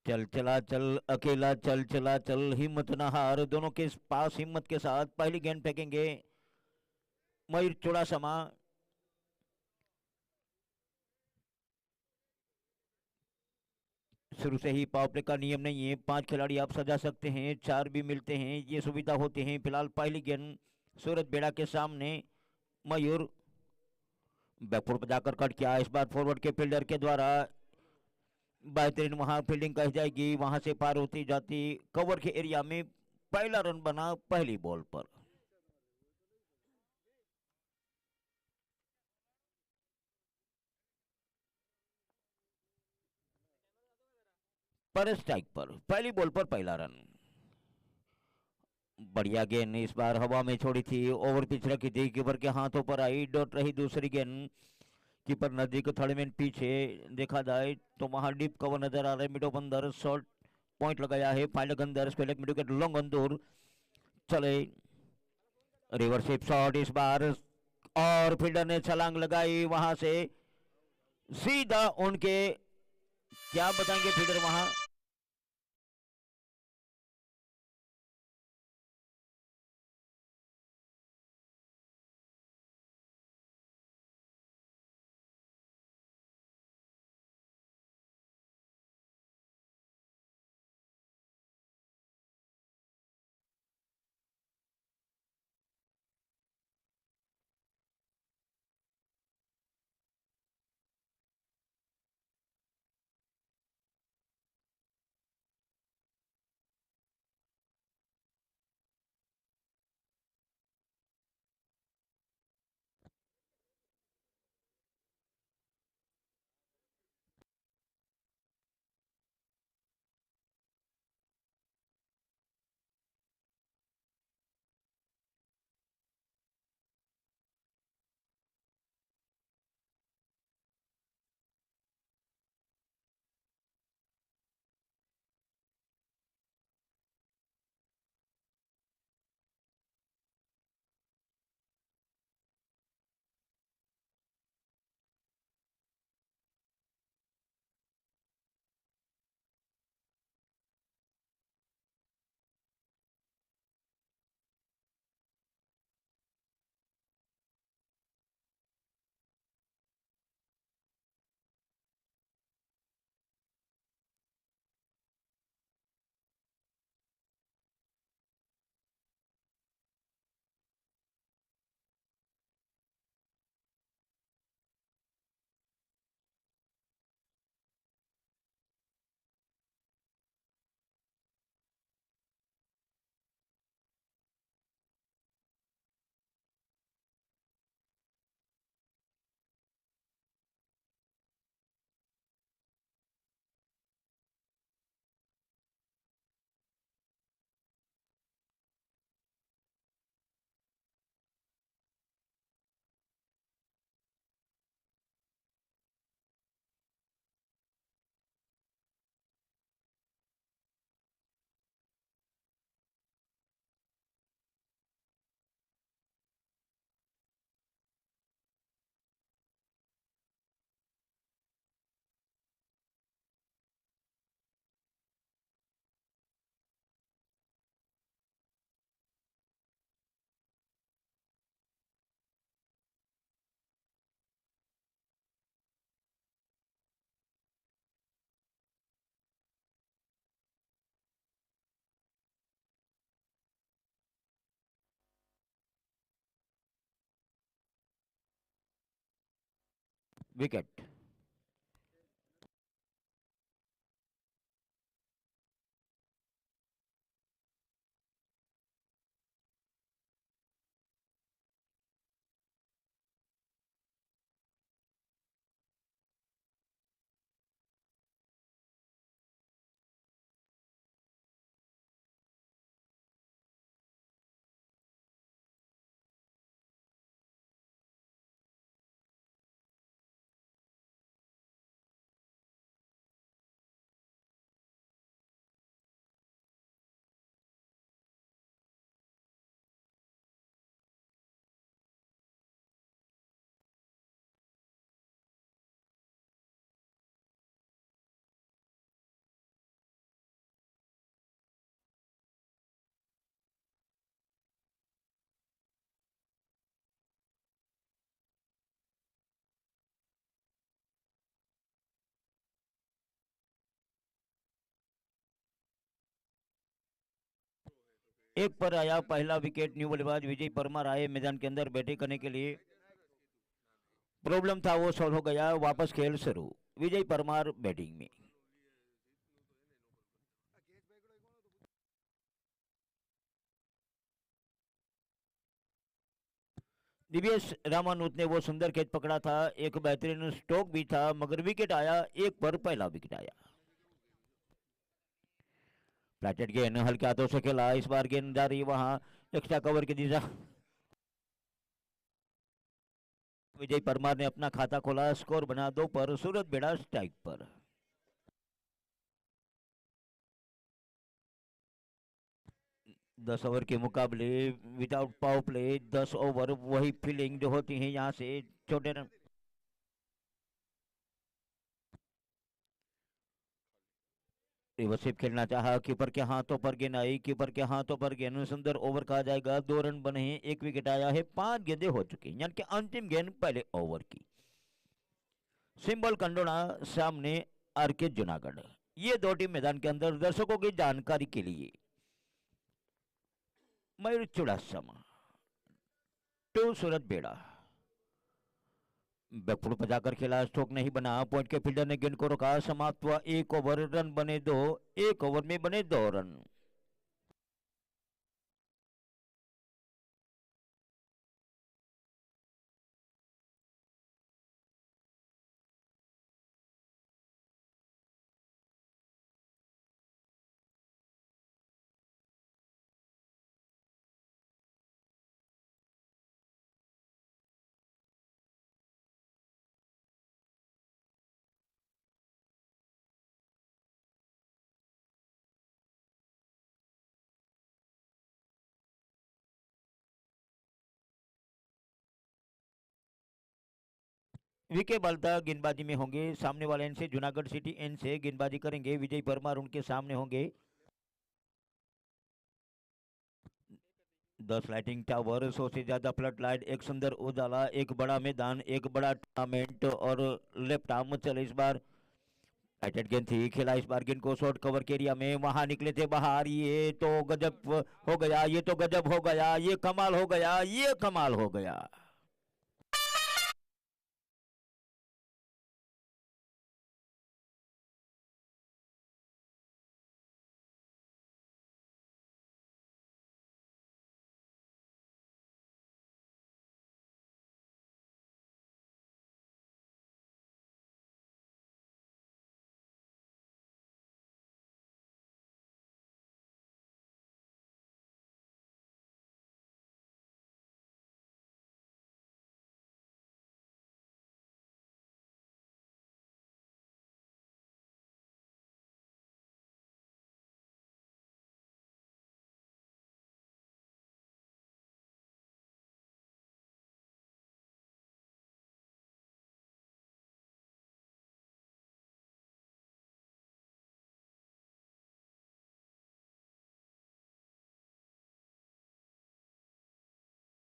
चल चला चल अकेला चल चला चल हिम्मत न हार, दोनों के पास हिम्मत के साथ पहली गेंद फेंकेंगे मयूर चौड़ासमा। शुरू से ही पावर प्ले का नियम नहीं है, 5 खिलाड़ी आप सजा सकते हैं, 4 भी मिलते हैं, ये सुविधा होती है। फिलहाल पहली गेंद सूरज बेड़ा के सामने, मयूर बैकफुट पर जाकर कट किया, इस बार फॉरवर्ड के फील्डर के द्वारा बेहतरीन वहां फील्डिंग कही जाएगी, वहां से पार होती जाती कवर के एरिया में, पहला रन बना पहली बॉल पर स्ट्राइक पर पहली बॉल पर पहला रन। बढ़िया गेंद इस बार हवा में छोड़ी थी, ओवर पिच रखी थी, कीपर के हाथों पर आई, डॉट रही दूसरी गेंद। कीपर नजदीक, थर्ड मैन पीछे, देखा जाए तो वहां डीप कवर नजर आ रहा है। मिडो बंदर शॉर्ट पॉइंट लगाया है, फाइनल अंदर स्पेलेक मिडो के लॉन्ग अंदर चले, रिवर्सिप शॉट इस बार, और फील्डर ने छलांग लगाई वहां से सीधा उनके, क्या बताएंगे फील्डर वहां। विकेट। एक पर आया पहला विकेट। न्यू बल्लेबाज विजय परमार आए मैदान के अंदर बैटिंग करने के लिए। प्रॉब्लम था वो सॉल्व हो गया, वापस खेल शुरू। विजय परमार बैटिंग में। दिव्येश रामानुत ने वो सुंदर कैच पकड़ा था, एक बेहतरीन स्ट्रोक भी था, मगर विकेट आया, एक पर पहला विकेट आया। फ्लैटेड गेंद हल्के हाथों से खेला, इस बार गेंद जा रही वहां एक्स्ट्रा कवर की दिशा। विजय परमार ने अपना खाता खोला, स्कोर बना 2 पर। सूरज बेड़ा स्ट्राइक पर। दस ओवर के मुकाबले विदाउट पावर प्ले 10 ओवर वही फील्डिंग जो होती है यहाँ से छोटे रन। रिवर्सिव खेलना चाहा, कीपर के हाथों पर गेंद आई, कीपर के हाथों पर गेंद। सुंदर ओवर कहा जाएगा, 2 रन बने हैं, 1 विकेट आया है, 5 गेंदें हो चुकी हैं, यानी कि अंतिम गेंद पहले ओवर की। सिंबल कंडोना सामने आरके जूनागढ़। ये दो टीम मैदान के अंदर। दर्शकों की जानकारी के लिए मयूर चुड़ासमा टू सूरज बेड़ा। बैकफुट पर जाकर खेला, स्ट्रोक नहीं बना, पॉइंट के फील्डर ने गेंद को रोका, समाप्त हुआ 1 ओवर, रन बने 2, 1 ओवर में बने 2 रन। विके बाल्ता गेंदबाजी में होंगे, सामने वाले एंड से जूनागढ़ सिटी एंड से गेंदबाजी करेंगे। विजय परमार उनके सामने होंगे। 10 लाइटिंग टावर, 100 से ज्यादा फ्लड लाइट, एक सुंदर उजाला, एक बड़ा मैदान, एक बड़ा टूर्नामेंट और लेफ्ट आर्म चले इस बार। टाइटेड गेंद थी, खेला इस बार गेंद को शॉर्ट कवर के एरिया में, वहां निकले थे बाहर। ये तो गजब हो गया, ये तो गजब हो गया, ये कमाल हो गया, ये कमाल हो गया।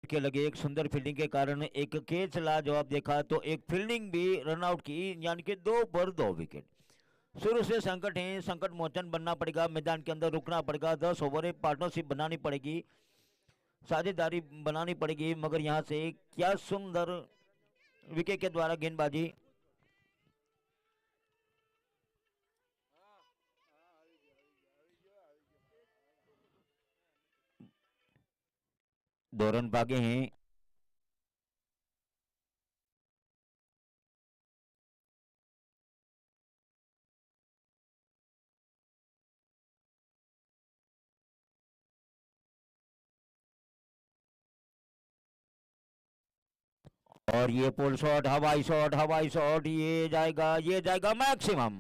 के लगे एक सुंदर फील्डिंग के कारण एक कैच लाजवाब देखा, तो एक फील्डिंग भी रन आउट की, यानी कि 2 पर 2 विकेट। शुरू से संकट है, संकट मोचन बनना पड़ेगा, मैदान के अंदर रुकना पड़ेगा, 10 ओवर पार्टनरशिप बनानी पड़ेगी, साझेदारी बनानी पड़ेगी। मगर यहाँ से क्या सुंदर विकेट के द्वारा गेंदबाजी। दो रन भागे हैं। और ये पुल शॉट, हवाई शॉट, हवाई शॉट, ये जाएगा, ये जाएगा मैक्सिमम।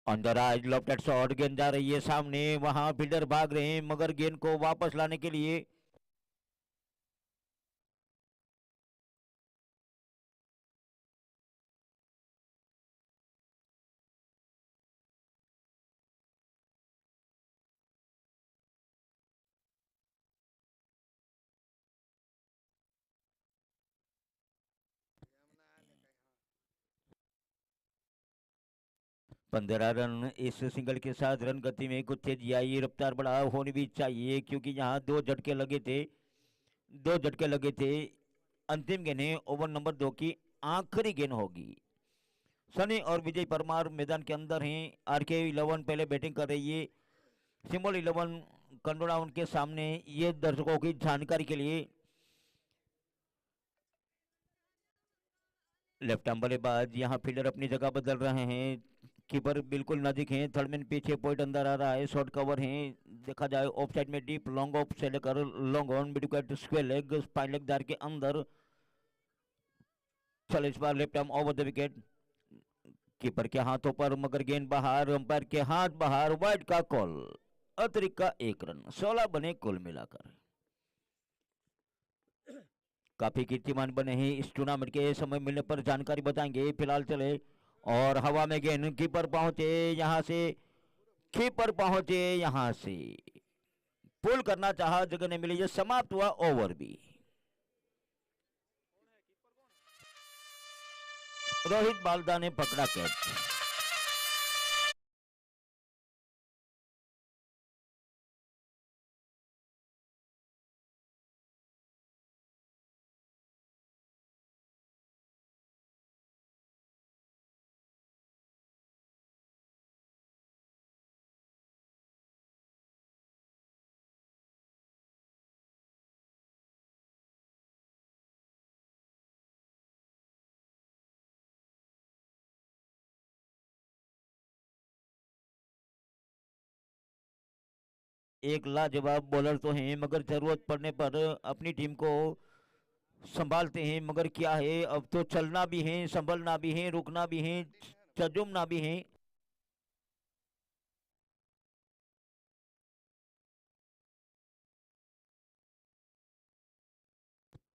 अंदर आज लॉफ्टेड शॉट, गेंद जा रही है सामने, वहां फील्डर भाग रहे हैं मगर गेंद को वापस लाने के लिए पंद्रह रन इस सिंगल के साथ रन गति में कुछ तेजी आई, रफ्तार बढ़ा होनी भी चाहिए क्योंकि यहाँ दो झटके लगे थे। अंतिम गेंद है ओवर नंबर 2 की आखिरी गेंद होगी। सनी और विजय परमार मैदान के अंदर हैं। आरके 11 पहले बैटिंग कर रही है। सिंबल 11 कंडोला उनके सामने, ये दर्शकों की जानकारी के लिए। लेफ्ट आर्म बल्लेबाज, यहाँ फील्डर अपनी जगह बदल रहे हैं। कीपर बिल्कुल नजदीक है, थर्ड मैन पीछे, पॉइंट अंदर आ रहा है, शॉर्ट कवर है। देखा जाए ऑफ साइड में डीप लॉन्ग ऑफ से लेकर long on, mid wicket, square leg, स्पाइन लेग दार के अंदर। चल इस बार left arm over the wicket, keeper के हाथों पर मगर गेंद बाहर, अंपायर के हाथ बाहर, वाइड का कॉल। अतिरिक्त का 1 रन, 16 बने कुल मिलाकर। काफी कीर्तिमान बने हैं इस टूर्नामेंट के, समय मिलने पर जानकारी बताएंगे। फिलहाल चले और हवा में गेंद, कीपर पहुंचे यहां से, कीपर पहुंचे यहां से, पुल करना चाहा, जगह नहीं मिली, ये समाप्त हुआ ओवर भी। रोहित बालदा ने पकड़ा कैच। एक लाजवाब बॉलर तो हैं मगर जरूरत पड़ने पर अपनी टीम को संभालते हैं, मगर क्या है अब तो चलना भी है, संभलना भी है, रुकना भी है, चजुमना भी है।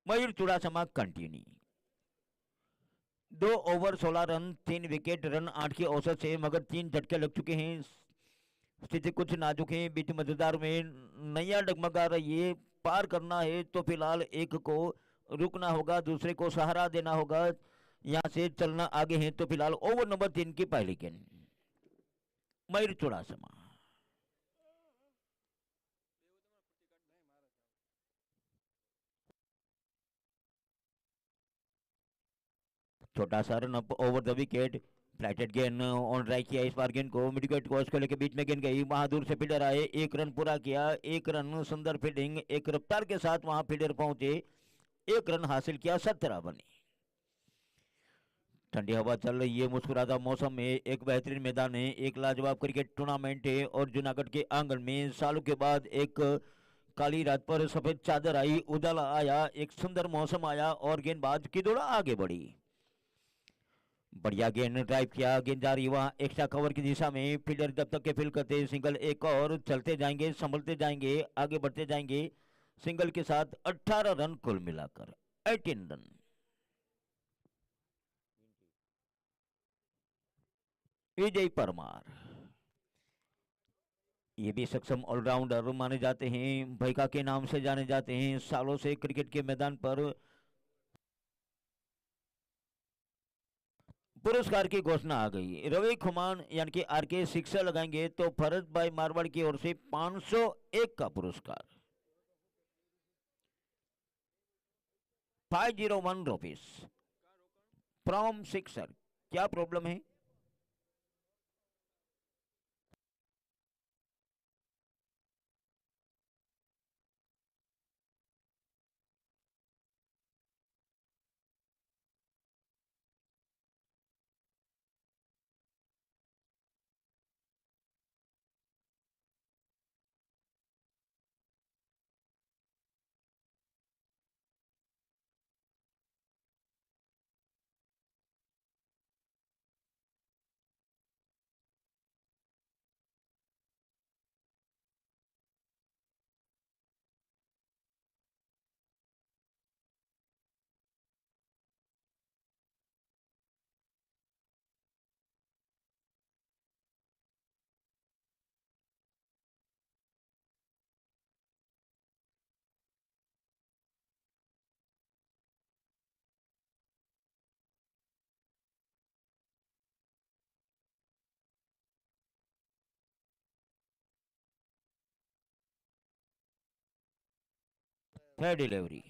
Mayur Chudasama continue. 2 over 16 run, 3 wicket, run 8 की औसत से, मगर 3 झटके लग चुके हैं। स्थिति कुछ नाजुक है, बीच मजेदार में नैया डगमगा रही है। पार करना है तो फिलहाल एक को रुकना होगा, दूसरे को सहारा देना होगा। यहाँ से चलना आगे है तो फिलहाल ओवर नंबर 3 की पहली गेंद, मयूर चुड़ासमा। छोटा सा run up over the wicket, flighted गेंद ऑन ड्राइव किया इस बार गेंद को, मिड विकेट को उसको लेके बीच में गेंद गई, वहां दूर से फील्डर आए, 1 रन पूरा किया, 1 रन, सुंदर फील्डिंग, एक रफ्तार के साथ वहां फील्डर पहुंचे, 1 रन हासिल किया, 17 बने। ठंडी हवा चल रही है, मुस्कुराता मौसम में, एक बेहतरीन मैदान है, एक लाजवाब क्रिकेट टूर्नामेंट है और जूनागढ़ के आंगन में सालों के बाद एक काली रात पर सफेद चादर आई, उजाला आया, एक सुंदर मौसम आया और गेंदबाज की दौड़ आगे बढ़ी। बढ़िया गेंद ड्राइव किया, गेंद जा रही वहां एक्स्ट्रा कवर की दिशा में, फील्डर जब तक के फील करते, सिंगल एक और, चलते जाएंगे, संभलते जाएंगे, आगे बढ़ते जाएंगे। सिंगल के साथ 18 रन कुल मिलाकर, 18 रन। विजय परमार, ये भी सक्षम ऑलराउंडर माने जाते हैं, भैका के नाम से जाने जाते हैं, सालों से क्रिकेट के मैदान पर। पुरस्कार की घोषणा आ गई, रवि खुमान यानी कि आरके सिक्सर लगाएंगे तो फरज भाई मारवाड़ की ओर से 501 का पुरस्कार, 501 रुपीज फ्रॉम सिक्सर। क्या प्रॉब्लम है? है delivery.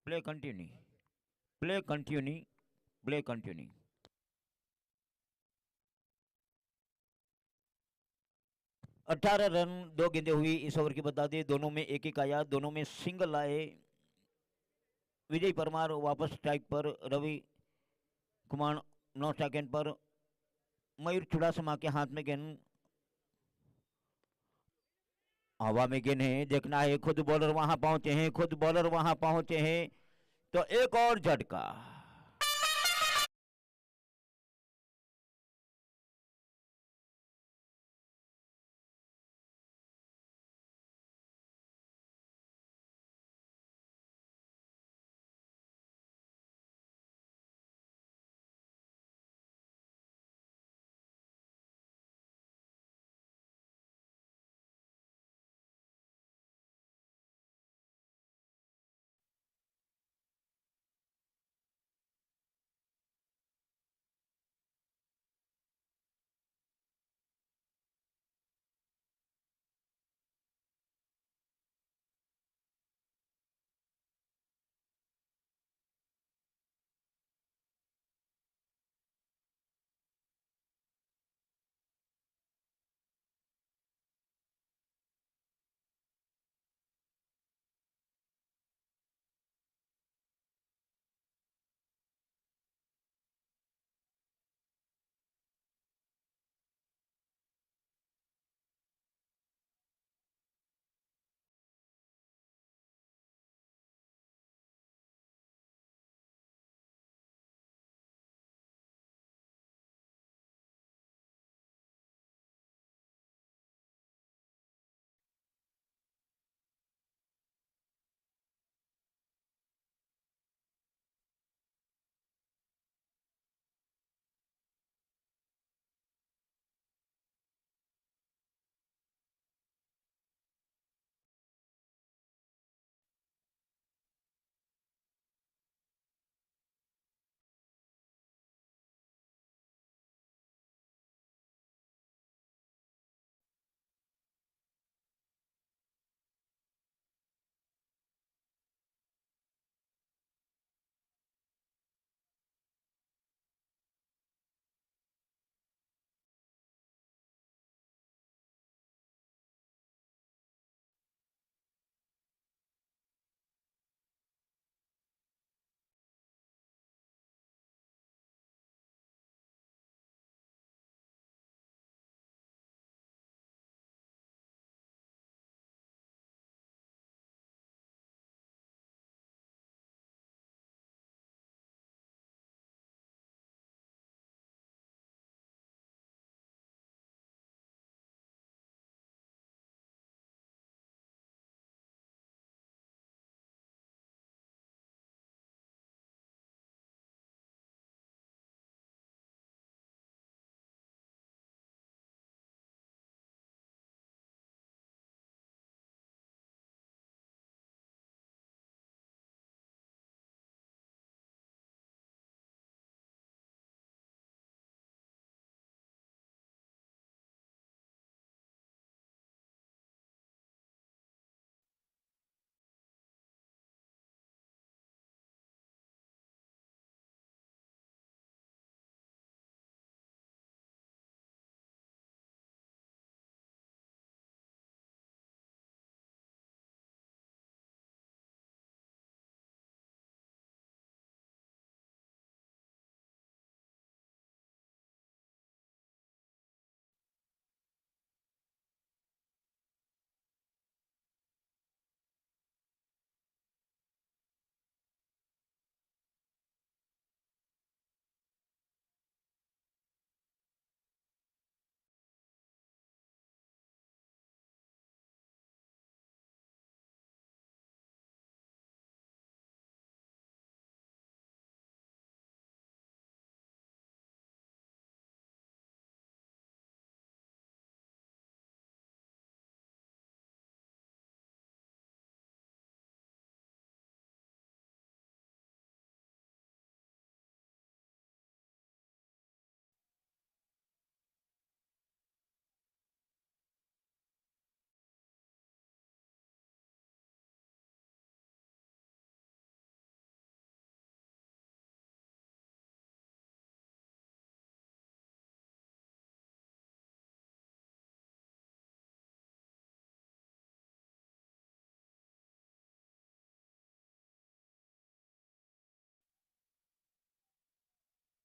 Play continue, play continue, play continue. 18 run 2 गेंदें हुई इस ओवर की, बता दें दोनों में एक एक आया, दोनों में सिंगल आए। विजय परमार वापस स्ट्राइक पर, रवि कुमार नौ सेकंड पर, मयूर चुड़ासमा के हाथ में गेंद, हवा में गेंद है, देखना है, खुद बॉलर वहां पहुंचे हैं, खुद बॉलर वहां पहुंचे हैं, तो एक और झटका।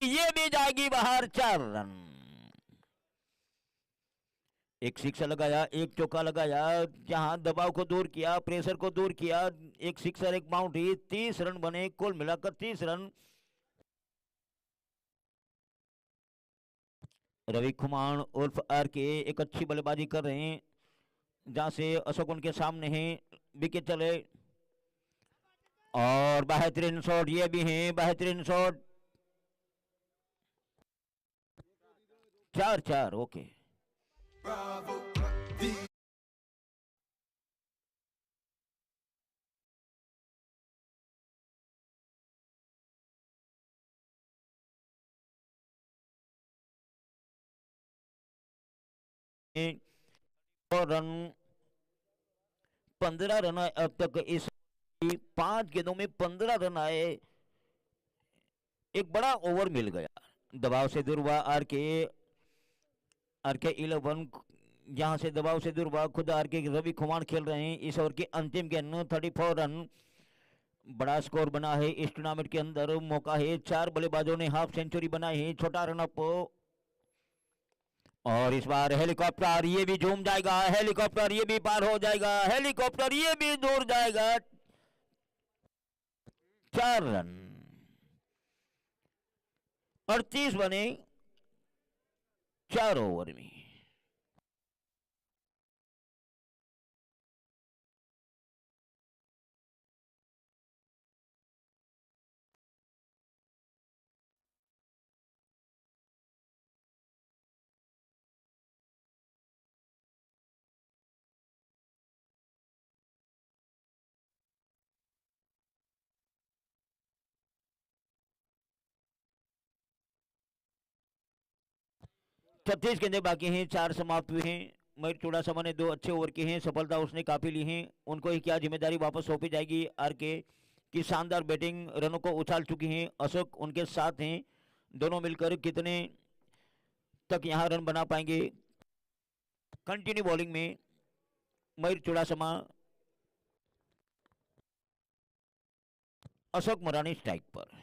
ये भी जाएगी बाहर, 4 रन। एक सिक्सर लगाया, एक चौका लगाया, जहां दबाव को दूर किया, प्रेशर को दूर किया, एक सिक्सर एक बाउंड्री, 30 रन बने, कुल मिलाकर 30 रन। रवि कुमार उर्फ आर के एक अच्छी बल्लेबाजी कर रहे हैं, जहां से अशोक उनके सामने हैं, विकेट चले और बेहतरीन शॉट, ये भी है बेहतरीन शॉट, 4-4। ओके, और रन 15 रन आए अब तक, इस 5 गेंदों में 15 रन आए, एक बड़ा ओवर मिल गया। दबाव से दूर हुआ आर के 11, यहां से दबाव से दूर हुआ खुद आर के रवि कुमार खेल रहे हैं। इस ओवर की अंतिम गेंद, 34 रन, बड़ा स्कोर बना है इस टूर्नामेंट के अंदर। मौका है, 4 बल्लेबाजों ने हाफ सेंचुरी बनाई है, छोटा रन अप, और इस बार हेलीकॉप्टर, ये भी झूम जाएगा, हेलीकॉप्टर ये भी पार हो जाएगा, हेलीकॉप्टर ये भी दूर जाएगा, 4 रन, 38 बने 4 ओवर में। छत्तीस गेंदे बाकी हैं, 4 समाप्त हुए हैं। मयूर चुड़ासमा ने 2 अच्छे ओवर किए हैं, सफलता उसने काफी ली है। उनको ही क्या जिम्मेदारी वापस सौंपी जाएगी, आर के की शानदार बैटिंग रनों को उछाल चुकी है, अशोक उनके साथ हैं, दोनों मिलकर कितने तक यहां रन बना पाएंगे। कंटिन्यू बॉलिंग में मयूर चुड़ासमा, अशोक मरानी स्ट्राइक पर।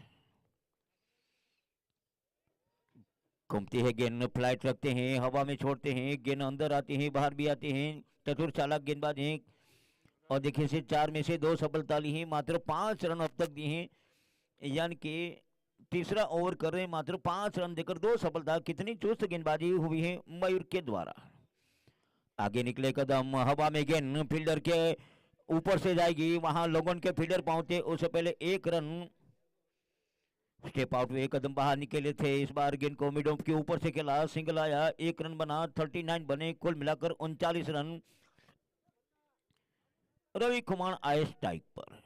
घूमती है गेंद, फ्लाइट रखते हैं, हवा में छोड़ते हैं, गेंद अंदर आते हैं, बाहर भी आते हैं, चतुर चालाक गेंदबाज हैं, और देखिए से 4 में से 2 सफलता ली हैं, मात्र 5 रन अब तक दिए हैं, यानी कि तीसरा ओवर कर रहे हैं, मात्र 5 रन देकर 2 सफलता। कितनी चुस्त गेंदबाजी हुई है मयूर के द्वारा। आगे निकले कदम, हवा में गेंद फील्डर के ऊपर से जाएगी, वहां लोगन के फील्डर पहुंचे उससे पहले 1 रन, स्टेप आउट में 1 कदम बाहर निकले थे। इस बार गेंद को मिड ऑफ के ऊपर से खेला, सिंगल आया, 1 रन बना, 39 बने, कुल मिलाकर 39 रन। रवि कुमार आए स्ट्राइक पर।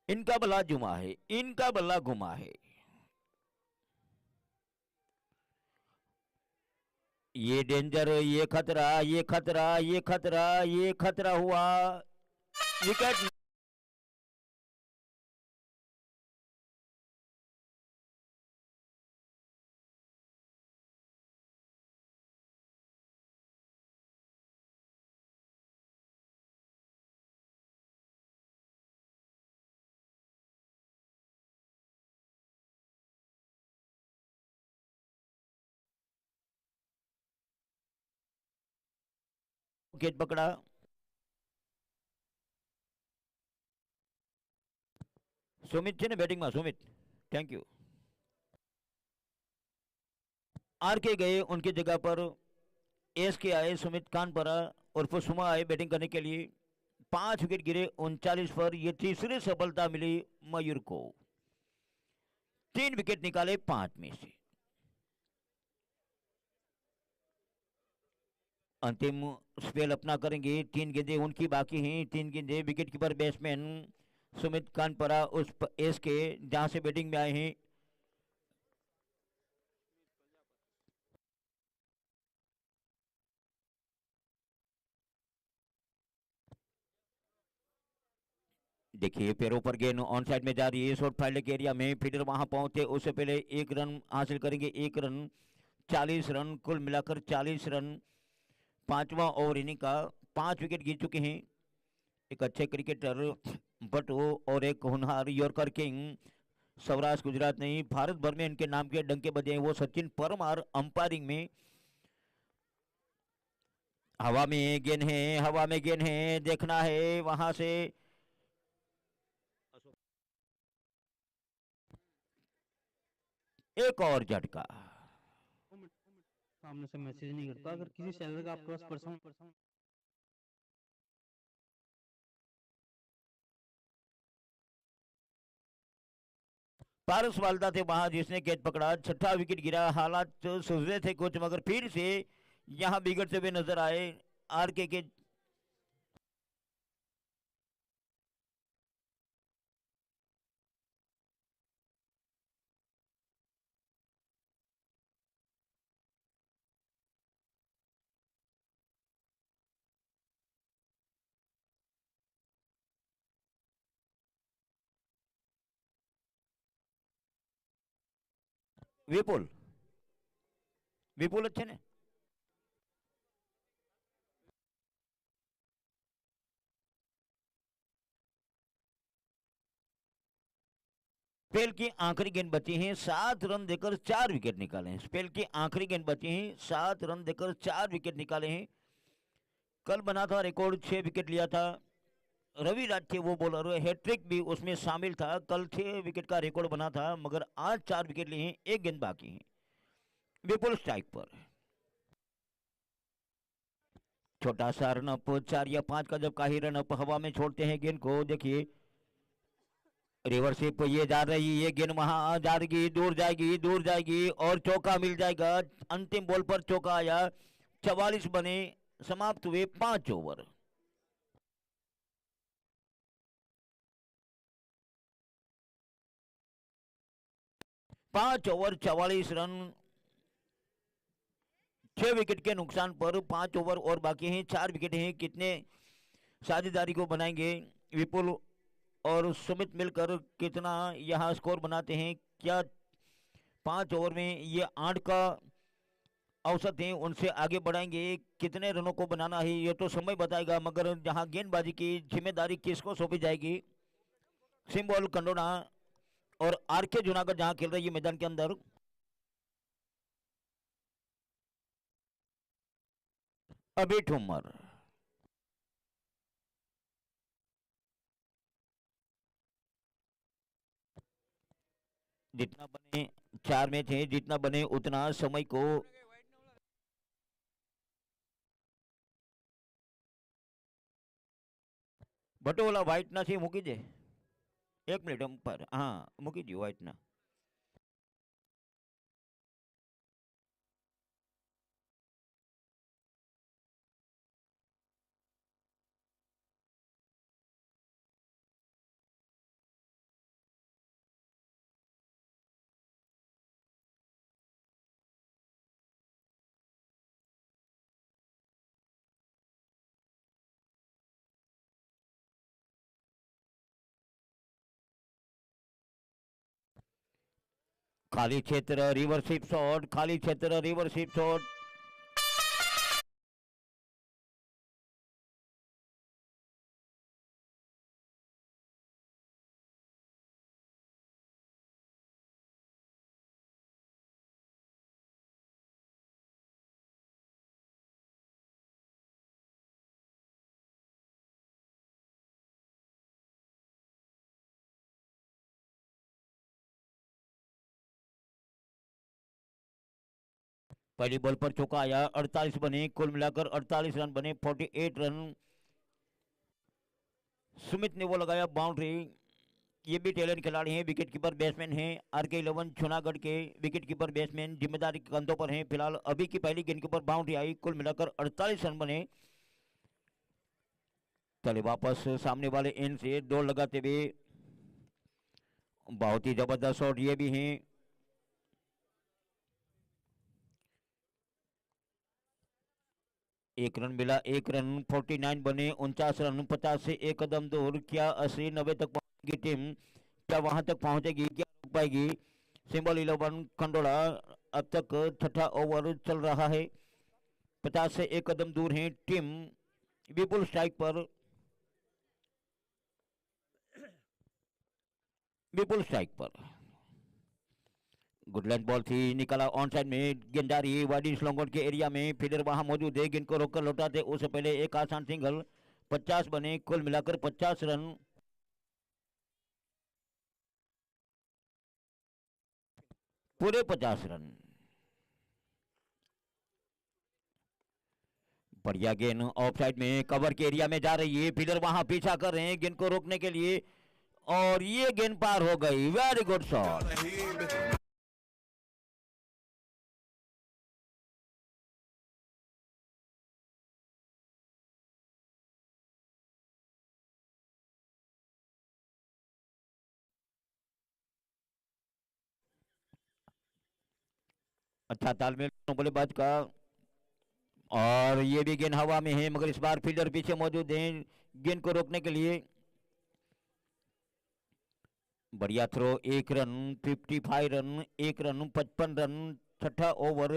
इनका बल्ला जुमा है, इनका बल्ला घुमा है, ये डेंजर, ये खतरा, ये खतरा, ये खतरा, ये खतरा हुआ, विकेट। विकेट पकड़ा, सुमित ने बैटिंग में, सुमित थैंक यू। आर के गए, उनकी जगह पर एस के आए, सुमित कानपरा और फुसुमा आए बैटिंग करने के लिए। 5 विकेट गिरे 39 पर, यह तीसरी सफलता मिली मयूर को, 3 विकेट निकाले 5 में से। अंतिम स्पेल अपना करेंगे, 3 गेंदें उनकी बाकी हैं, 3 गेंदें। विकेट कीपर बैट्समैन सुमित कानपरा उस एस के, जहां से बैटिंग में आए हैं। देखिए पैरों पर गेंद ऑन साइड में जा रही है, शॉर्ट फाइल्ड के एरिया में, फील्डर वहां पहुंचे उससे पहले 1 रन हासिल करेंगे, 1 रन, 40 रन, कुल मिलाकर 40 रन। 5वां ओवर इनिंग का, 5 विकेट गिर चुके हैं। एक अच्छे क्रिकेटर बटो और एक होनहार यॉर्कर किंग सौराष्ट्र गुजरात नहीं, भारत भर में इनके नाम के डंके बजे हैं। वो सचिन परमार अंपायरिंग में। हवा में गेंद है, हवा में गेंद है, देखना है वहां से। एक और झटका। सामने से मैसेज नहीं करता अगर किसी सेलर का आपके पास पर्सनल पारस वालदा थे वहां जिसने कैच पकड़ा। छठा विकेट गिरा। हालात सुधरे थे कुछ, मगर फिर से यहां बिगड़ते हुए नजर आए आरके के। विपुल, विपुल अच्छे ने। स्पेल की आखिरी गेंद बची है, 7 रन देकर 4 विकेट निकाले हैं। स्पेल की आखिरी गेंद बची है, 7 रन देकर 4 विकेट निकाले हैं। कल बना था रिकॉर्ड, 6 विकेट लिया था रवि राज थे वो बॉलर। हैट्रिक भी उसमें शामिल था। कल 6 विकेट का रिकॉर्ड बना था, मगर आज 4 विकेट लिए हैं। एक गेंद बाकी है। विपुल स्ट्राइक पर। छोटा सा रन अप, 4 या 5 का जब का ही रन अप हवा में छोड़ते हैं गेंद को। देखिए रिवर्सिप ये जा रही, ये गेंद वहां जाएगी, दूर जाएगी, दूर जाएगी और चौका मिल जाएगा। अंतिम बॉल पर चौका आया। 44 बने, समाप्त हुए 5 ओवर। 5 ओवर 44 रन, 6 विकेट के नुकसान पर 5 ओवर और बाकी हैं। 4 विकेट हैं। कितने साझेदारी को बनाएंगे विपुल और सुमित मिलकर, कितना यहाँ स्कोर बनाते हैं? क्या 5 ओवर में ये 8 का औसत है, उनसे आगे बढ़ाएंगे? कितने रनों को बनाना है ये तो समय बताएगा, मगर जहां गेंदबाजी की जिम्मेदारी किसको सौंपी जाएगी? सिंबल कंडोना और आरके जूनागढ़ जहां खेल रही है मैदान के अंदर। अभी ठुमर जितना बने, 4 मैच है, जितना बने उतना समय को। ભટોલા વ્હાઈટ ના છે મૂકી દે. 1 મિનિટ પર હા મૂકી દો વ્હાઈટ ના. खाली क्षेत्र रिवर्सिप शॉट, खाली क्षेत्र रिवर्सिप शॉट. पहली बॉल पर चौका आया. 48 बने, कुल मिलाकर 48 रन बने. 48 रन सुमित ने वो लगाया बाउंड्री. ये भी टैलेंट खिलाड़ी हैं, विकेट कीपर बैट्समैन हैं आरके 11 जूनागढ़ के. विकेट कीपर बैट्समैन जिम्मेदारी के कंधों पर हैं फिलहाल. अभी की पहली गेंद के ऊपर बाउंड्री आई. कुल मिलाकर 48 रन बने. चले वापस सामने वाले एंड से दौड़ लगाते हुए. बहुत ही जबरदस्त शॉट ये भी हैं. एक रन मिला, 1 रन. 49 बने, 49 रन. 50 से एक कदम दूर. क्या 80-90 तक पहुंचेगी टीम? क्या वहां तक पहुंचेगी? क्या रोक पाएगी? सिंबल 11 खंडोला. अब तक छठा ओवर चल रहा है. 50 से एक कदम दूर है टीम. विपुल स्ट्राइक पर. विपुल स्ट्राइक पर. गुड लेंथ बॉल थी, निकाला ऑन साइड में, गेंद जा रही है वाइड स्लोंगन के एरिया में, फील्डर वहां मौजूद है, गेंद को रोककर लौटाते उससे पहले एक आसान सिंगल, 50 बने, कुल मिलाकर 50 रन। पूरे 50 रन। बढ़िया गेंद ऑफ साइड में कवर के एरिया में जा रही है, फील्डर वहां पीछा कर रहे हैं गेंद को रोकने के लिए, और ये गेंद पार हो गई। Very good shot. अच्छा तालमेल बल्लेबाज का, और ये भी गेंद हवा में है, मगर इस बार फील्डर पीछे मौजूद हैं गेंद को रोकने के लिए। बढ़िया throw, 1 run, 55 run, 1 run, 55 run, छठा ओवर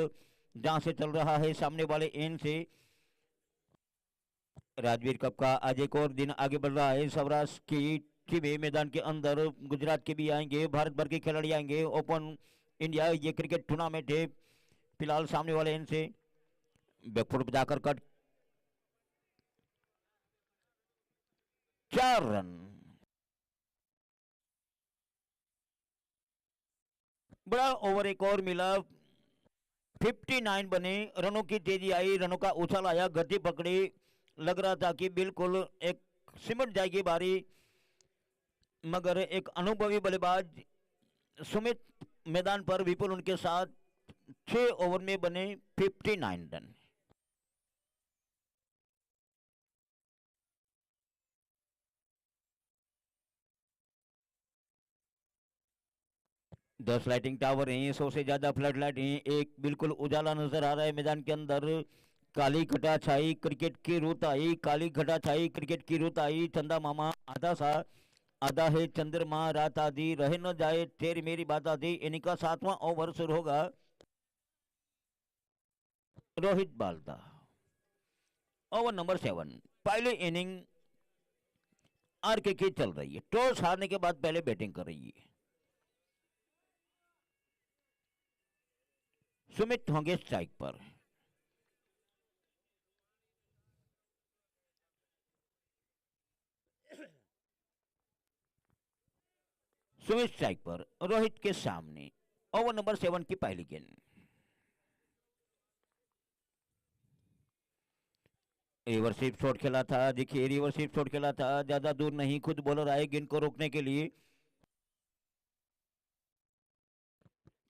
जहां से चल रहा है सामने वाले एंड से। राजवीर कप का आज एक और दिन आगे बढ़ रहा है। सौराष्ट्र की टीमें मैदान के अंदर, गुजरात के भी आएंगे, भारत भर के खिलाड़ी आएंगे। ओपन इंडिया ये क्रिकेट टूर्नामेंट है। फिलहाल सामने वाले एंड से बैकफुट जाकर कट, 4 रन। बड़ा ओवर एक और मिला, 59 बने, रनों की तेजी आई, रनों का उछाल आया, गति पकड़ी, लग रहा था कि बिल्कुल एक सिमट जाएगी बारी, मगर एक अनुभवी बल्लेबाज सुमित मैदान पर, विपुल उनके साथ, 6 ओवर में बने 59 रन। दस लाइटिंग टावर हैं, 100 से ज्यादा फ्लड लाइट हैं, एक बिल्कुल उजाला नजर आ रहा है मैदान के अंदर। काली घटा छाई, क्रिकेट की रुत आई, काली घटा छाई, क्रिकेट की रुत आई। चंदा मामा आधा सा, आधा है चंद्रमा, रात आदि, रहे न जाए तेरी मेरी बात आदि। इन्हीं का 7वां ओवर शुरू होगा। रोहित बालदा, ओवर नंबर 7, पहले इनिंग आरके की चल रही है। टॉस हारने के बाद पहले बैटिंग कर रही है। सुमित होंगे स्ट्राइक पर। सुमित स्ट्राइक पर, रोहित के सामने। ओवर नंबर 7 की पहली गेंद। रिवर्सिव शॉट खेला था, देखिए रिवर्सिव शॉट खेला था, ज्यादा दूर नहीं, खुद बॉलर आए गेंद को रोकने के लिए।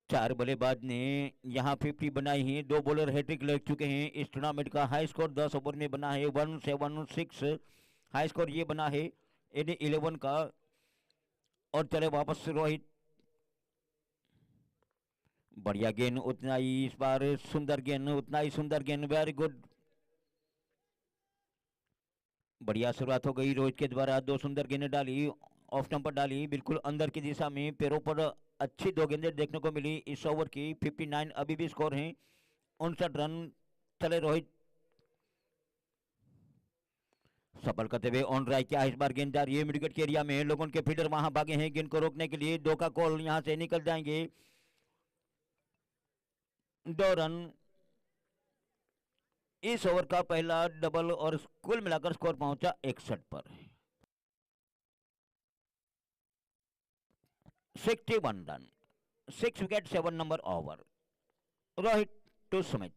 4 बल्लेबाज ने यहां 50 बनाई है, 2 बॉलर हैट्रिक ले चुके हैं। इस टूर्नामेंट का हाई स्कोर 10 ओवर में बना है 176, हाई स्कोर ये बना है 11 का। और चले वापस रोहित, बढ़िया गेंद, उतना ही इस बार सुंदर गेंद, उतना ही सुंदर गेंद, वेरी गुड। बढ़िया शुरुआत हो गई रोहित के द्वारा, 2 सुंदर गेंदें डाली, ऑफ स्टंप पर डाली, बिल्कुल अंदर की दिशा में, पैरों पर अच्छी 2 गेंदें देखने को मिली इस ओवर की। 59 अभी भी स्कोर है, 59 रन। चले रोहित, सफल करते हुए ऑन ड्राइव किया, इस बार गेंद जा रही है मिडविकेट के एरिया में, लोगों के फील्डर वहां भागे हैं गेंद को रोकने के लिए। 2 का कॉल, यहां से निकल जाएंगे, 2 रन। इस ओवर का पहला डबल, और कुल मिलाकर स्कोर पहुंचा 61 पर। 61 run, 6 wicket, 7 number over. Rohit to Sumit.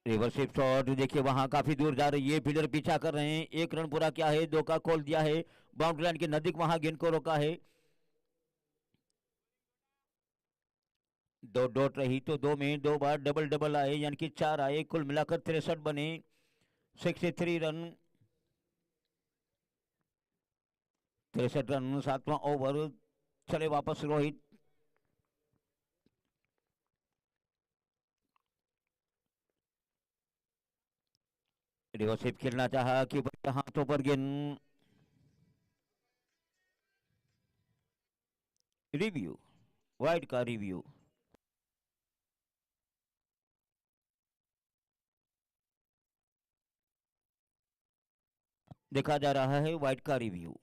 रिवर्सिव शॉट देखिए वहां काफी दूर जा रही है, फील्डर पीछा कर रहे हैं, 1 रन पूरा किया है, 2 का कॉल दिया है, बाउंड्री लाइन के नजदीक वहां गेंद को रोका है। 2 डॉट रही तो 2 में 2 बार डबल डबल आए, यानी कि 4 आए, कुल मिलाकर 63 बने, 63 रन। 63 run, 7वां over. चले वापस रोहित, रिवर्सिव खेलना चाहा कि हाथों पर गेंद। रिव्यू, वाइड का रिव्यू। देखा जा रहा है वाइड का रिव्यू।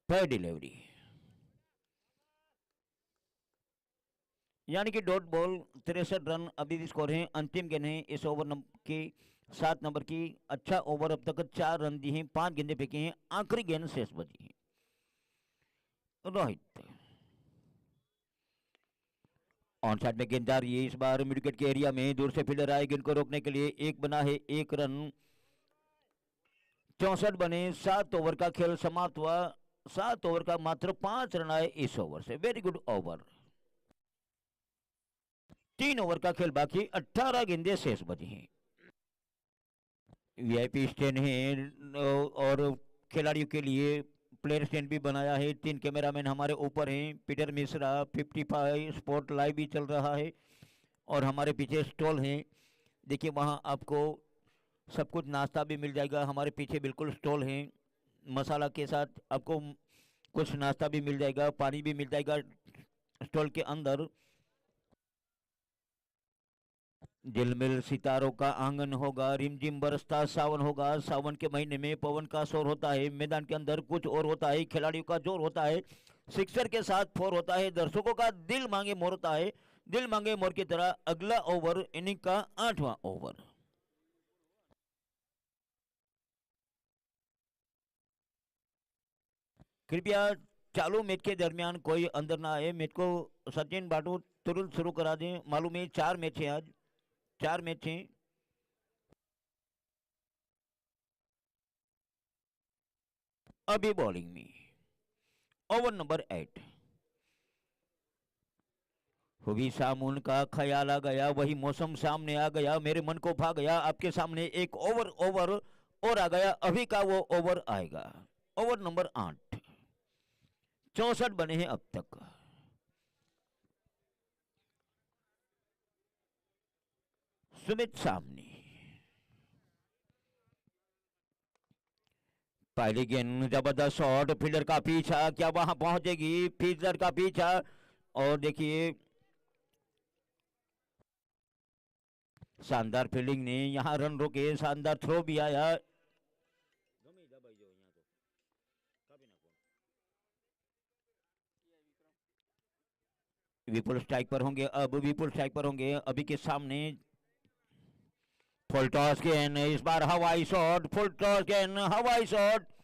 पर डिलीवरी, यानी कि डॉट बॉल 63 रन अभी स्कोर है। अंतिम गेंद है इस ओवर की 7 नंबर की। अच्छा ओवर, अब तक 4 रन दिए हैं, 5 गेंदे फेंके हैं, आखिरी गेंद शेष बची है। रोहित ऑन साइड में गेंद जा रही है, इस बार मिड विकेट के एरिया में दूर से फील्डर आए गेंद को रोकने के लिए। एक बना है, 1 रन, 64 बने, 7 ओवर का खेल समाप्त हुआ। 7 ओवर का मात्र 5 रन आए इस ओवर से। Very good over. 3 ओवर का खेल बाकी, 18 गेंदे शेष बची हैं। वीआईपी स्टैंड है और खिलाड़ियों के लिए प्लेयर स्टैंड भी बनाया है। 3 कैमरामैन हमारे ऊपर हैं। पीटर मिश्रा 55 स्पॉट लाइव भी चल रहा है और हमारे पीछे स्टॉल हैं। देखिए वहाँ आपको सब कुछ नाश्ता भी मिल जाएगा। हमारे पीछे बिल्कुल स्टॉल हैं, मसाला के साथ आपको कुछ नाश्ता भी मिल जाएगा, पानी भी मिल जाएगा स्टॉल के अंदर। झिलमिल सितारों का आंगन होगा, रिमझिम बरसता सावन होगा। सावन के महीने में पवन का शोर होता है, मैदान के अंदर कुछ और होता है, खिलाड़ियों का जोर होता है, सिक्सर के साथ 4 होता है, दर्शकों का दिल मांगे मोर होता है। दिल मांगे मोर की तरह अगला ओवर इनिंग का 8वां ओवर। कृपया चालू मैच के दरमियान कोई अंदर ना आए। मैच को सचिन बाटू तुरंत शुरू करा दें। मालूम है 4 मैच है, आज 4 मैच हैं। अभी बॉलिंग में ओवर नंबर 8। हुई सामुन का ख्याल आ गया, वही मौसम सामने आ गया, मेरे मन को भा गया। आपके सामने एक ओवर और आ गया, अभी का वो ओवर आएगा। ओवर नंबर 8, 64 बने हैं अब तक। सुमित सामने, पहली गेंद जबरदस्त शॉट, फील्डर का पीछा, क्या वहां पहुंचेगी? फील्डर का पीछा, और देखिए शानदार फील्डिंग ने यहां रन रोके, शानदार थ्रो भी आया। विपुल स्ट्राइक पर होंगे, अब विपुल स्ट्राइक पर होंगे। अभी के सामने फुल टॉस गेंद, इस बार हवाई शॉट, फुल टॉस गेंद, हवाई शॉट।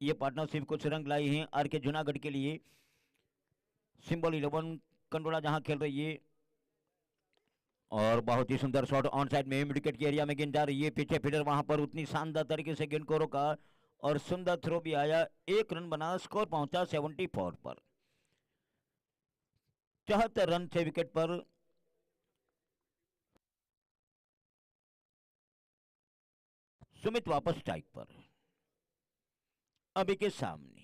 ये पार्टनरशिप कुछ रंग लाई हैं आर के जूनागढ़ के लिए। सिंबल 11 कंडोला जहां खेल रही है, और बहुत ही सुंदर शॉट ऑन साइड में मिड विकेट के एरिया में गेंद जा रही है। पीछे फील्डर वहां पर उतनी शानदार तरीके से गेंद को रोका और सुंदर थ्रो भी आया। 1 रन बना, स्कोर पहुंचा 74 पर। 74 रन थे विकेट पर। सुमित वापस स्ट्राइक पर, अभी के सामने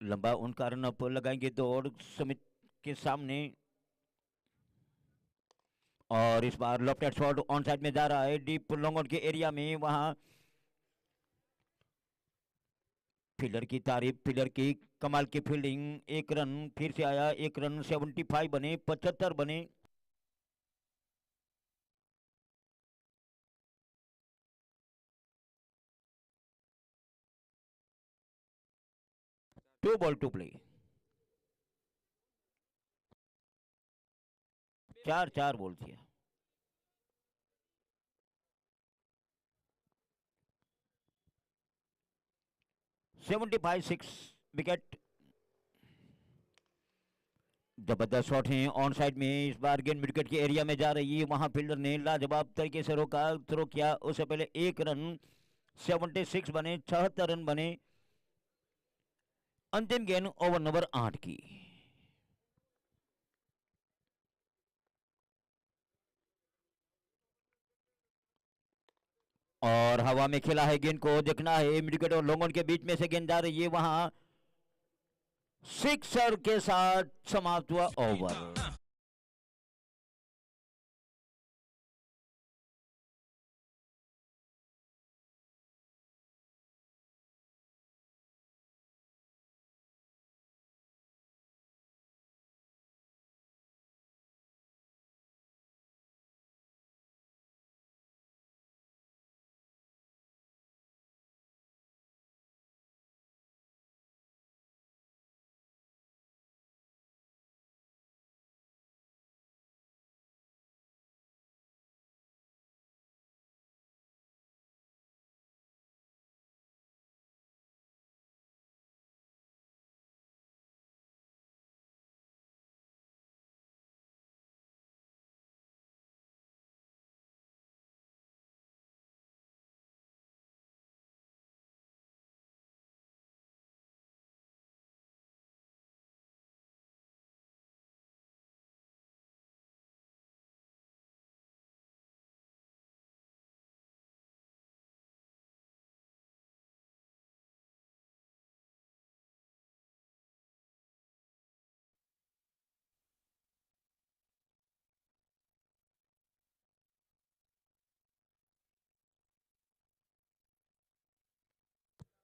लंबा उनका रन अप लगाएंगे दौड़ सुमित के सामने, और इस बार लेफ्ट शॉट ऑन साइड में जा रहा है, डीप लॉन्ग ऑन के एरिया में। वहां फील्डर की तारीफ, फील्डर की कमाल की फील्डिंग, एक रन फिर से आया, एक रन 75 बने, 75 बने। Two ball to play, 4 ball थी। 75 6 विकेट। जबरदस्त शॉट है ऑन साइड में, इस बार गेंद विकेट के एरिया में जा रही है, वहां फील्डर ने लाजवाब तरीके से रोका, थ्रो किया, उससे पहले एक रन, 76 बने, 76 रन बने। अंतिम गेंद ओवर नंबर 8 की। और हवा में खेला है गेंद को, देखना है विकेट और लॉन्ग ऑन के बीच में से गेंद जा रही है, वहां सिक्सर के साथ समाप्त हुआ ओवर।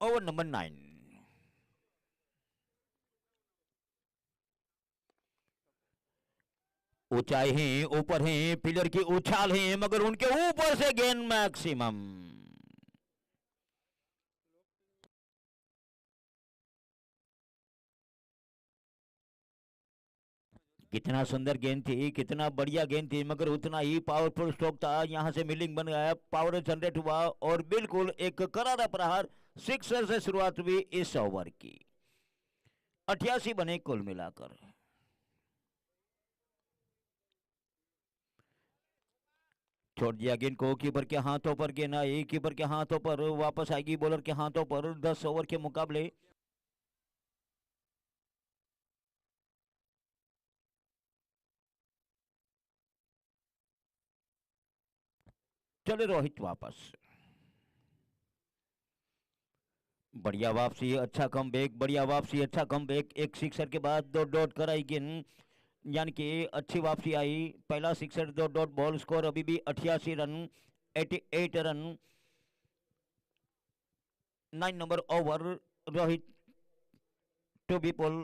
Over number 9। ऊंचाई है, ऊपर है, पिलर की उछाल है, मगर उनके ऊपर से गेंद मैक्सिमम। कितना सुंदर गेंद थी, कितना बढ़िया गेंद थी, मगर उतना ही पावरफुल स्ट्रोक था, यहां से मिलिंग बन गया, पावर जनरेट हुआ और बिल्कुल एक करारा प्रहार सिक्सर से शुरुआत हुई इस ओवर की। 88 बने कुल मिलाकर। छोड़ दिया गेंद को, कीपर के हाथों पर गेंद आई, कीपर के हाथों पर वापस आएगी, बॉलर के हाथों पर। 10 ओवर के मुकाबले चले रोहित वापस। बढ़िया वापसी, अच्छा कमबैक, बढ़िया वापसी, अच्छा कमबैक। एक सिक्सर के बाद दो डॉट कराई गेंद, यानी कि अच्छी वापसी आई। पहला सिक्सर, दो डॉट, बॉल स्कोर अभी भी 88 run, 88 run. 9 number over, Rohit to बी पुल।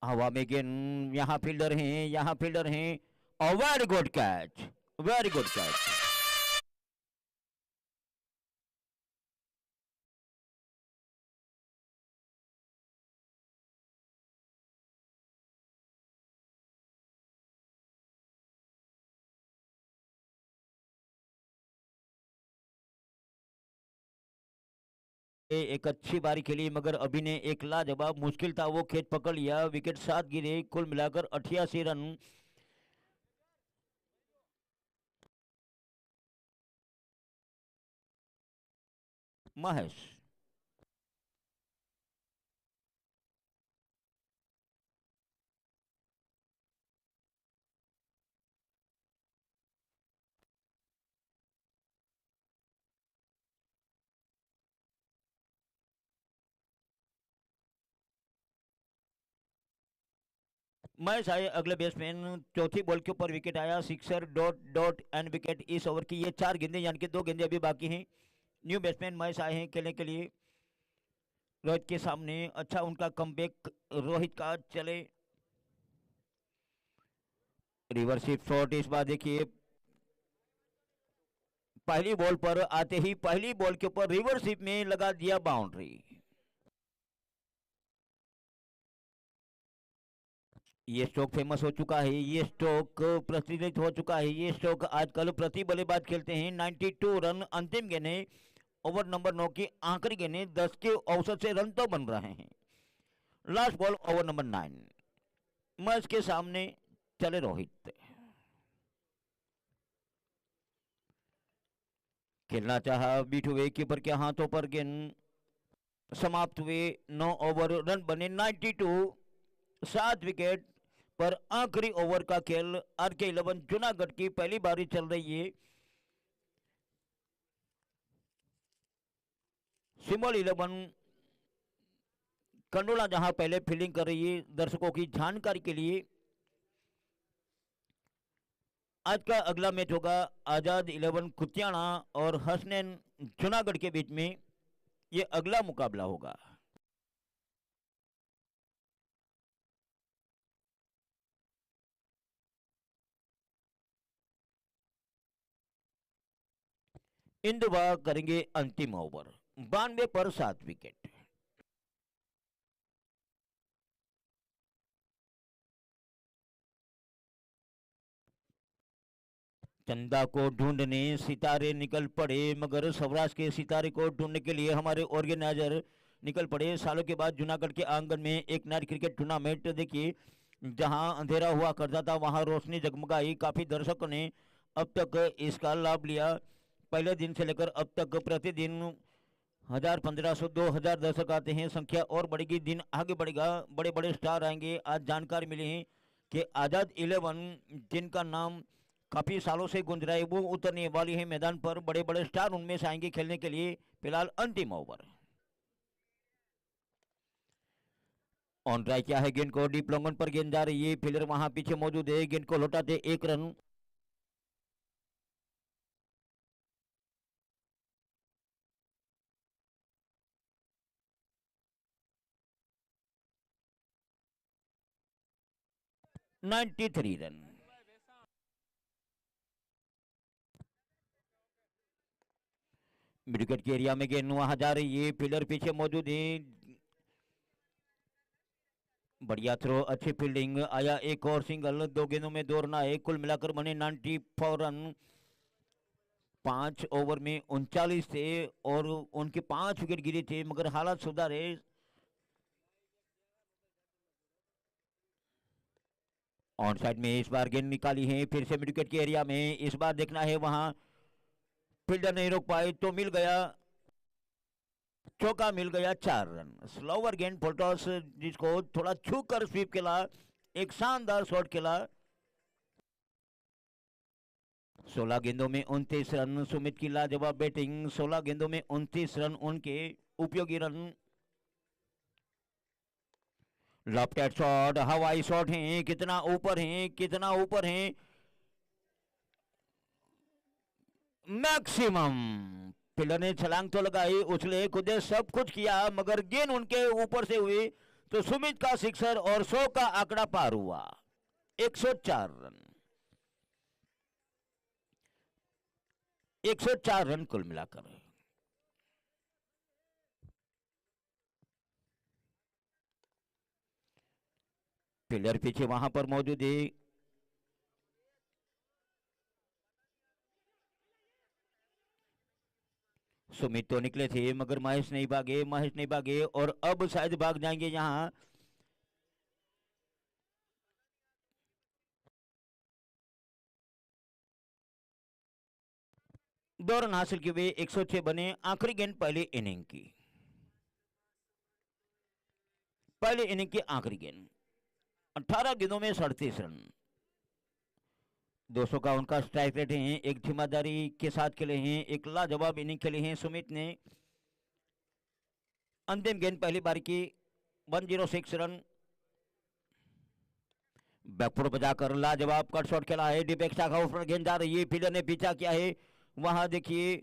हवा में गेंद, यहाँ फील्डर हैं, यहाँ फील्डर हैं, और very good catch, very good catch. एक अच्छी बारी खेली, मगर अभी ने एक लाजवाब, मुश्किल था वो खेत पकड़ लिया, विकेट 7 गिरे, कुल मिलाकर 88 रन। महेश। महेश आए अगले बैट्समैन, चौथी बॉल के ऊपर विकेट आया, sixer, dot dot and wicket इस ओवर की। ये 4 गेंदें, यानी कि 2 गेंदें अभी बाकी हैं। न्यू बैट्समैन महेश आए हैं खेलने के लिए रोहित के सामने। अच्छा उनका कमबैक रोहित का चले। रिवर्सिप शॉट इस बार देखिए पहली बॉल पर आते ही पहली बॉल के ऊपर रिवर्सिप में लगा दिया बाउंड्री। ये स्ट्रोक फेमस हो चुका है, ये स्ट्रोक प्रचलित हो चुका है। ये स्ट्रोक आजकल प्रति बल्लेबाज खेलते हैं। 92 रन अंतिम गेंदें ओवर नंबर 9 की आखिरी गेंदें 10 के औसत से रन तो बन रहे हैं। Last ball over number 9 match के सामने चले रोहित। खेलना चाहा बीट हुए कीपर के हाथों पर गेंद समाप्त हुए। 9 ओवर रन बने 92 7 विकेट पर आखिरी ओवर का खेल। RK 11 जूनागढ़ की पहली बारी चल रही है। सिंबल 11 कंडोला जहां पहले फील्डिंग कर रही है। दर्शकों की जानकारी के लिए आज का अगला मैच होगा आजाद 11 कुतियाना और हसनैन जूनागढ़ के बीच में। ये अगला मुकाबला होगा। इंदवा करेंगे अंतिम ओवर 92 पर 7 विकेट। चंदा को ढूंढने सितारे निकल पड़े, मगर सौराष्ट्र के सितारे को ढूंढने के लिए हमारे ऑर्गेनाइजर निकल पड़े। सालों के बाद जूनागढ़ के आंगन में एक नाइट क्रिकेट टूर्नामेंट देखिए, जहां अंधेरा हुआ करता था वहां रोशनी जगमगाई। काफी दर्शकों ने अब तक इसका लाभ लिया। पहले दिन से लेकर अब तक प्रतिदिन 1000, 1500, 2000 दर्शक आते हैं। संख्या और बढ़ेगी, दिन आगे बढ़ेगा, बड़े बड़े स्टार आएंगे। आज जानकारी मिली है कि आजाद 11 जिनका नाम काफी सालों से गुंज रहा है वो उतरने वाली है मैदान पर। बड़े बड़े स्टार उनमें से आएंगे खेलने के लिए। फिलहाल अंतिम ओवर ऑन ट्राई क्या है, गेंद को डीप लॉन्गन पर गेंद जा रही है। फील्डर वहां पीछे मौजूद है, गेंद को लौटाते 1 रन। Ninety 93 run. विकेट के एरिया में गेंद वहां जा रही है, फील्डर पीछे मौजूद है। बढ़िया थ्रो, अच्छी फील्डिंग, आया एक और सिंगल। 2 गेंदों में 2 रन आए, कुल मिलाकर बने 94 रन। 5 ओवर में 39 थे और उनके 5 विकेट गिरे थे, मगर हालात सुधारे। ऑन साइड में इस बार गेंद निकाली है, फिर से मिड विकेट के एरिया में। इस बार देखना है, वहां फील्डर नहीं रोक पाए तो मिल गया चौका, मिल गया 4 रन। स्लोवर गेंद फोल्टॉस जिसको थोड़ा छू कर स्वीप खेला, एक शानदार शॉट खेला। 16 गेंदों में 29 रन, सुमित की लाजवाब बैटिंग। 16 गेंदों में 29 रन उनके उपयोगी रन। लेफ्ट शॉट, हवाई शॉट है, कितना ऊपर है, कितना ऊपर है, मैक्सिमम। फील्डर ने छलांग तो लगाई, उछले कूदे सब कुछ किया, मगर गेंद उनके ऊपर से हुई तो सुमित का सिक्सर और 100 का आंकड़ा पार हुआ। 104 रन, 104 रन कुल मिलाकर। फील्डर पीछे वहां पर मौजूद है। सुमित तो निकले थे मगर महेश नहीं भागे, महेश नहीं भागे और अब शायद भाग जाएंगे यहां। दो रन हासिल किए हुए 106 बने। आखिरी गेंद पहले इनिंग की, पहले इनिंग की आखिरी गेंद। 18 गेंदों में 37 रन। 200 का उनका स्ट्राइक रेट है। एक जिम्मेदारी के साथ खेले हैं, एक लाजवाब इनिंग खेली है सुमित ने। अंतिम गेंद पहली बार की 106 रन। बैकफुट बजाकर लाजवाब कट शॉट खेला है। डिपेक्सा का ऊपर गेंद जा रही है, फील्डर ने पीछा किया है। वहां देखिए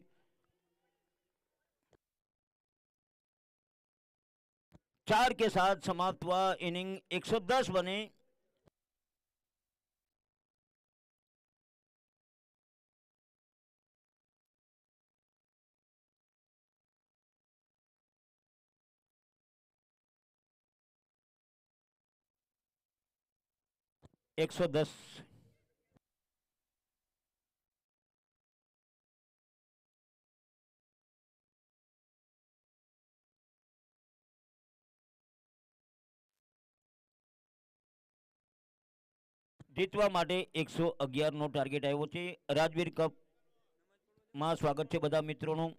4 के साथ समाप्त हुआ इनिंग 110 बने। एक सौ दस। જીતવા માટે 111 નો ટાર્ગેટ આવ્યો છે। રાજવીર કપ માં સ્વાગત છે બધા મિત્રોનું।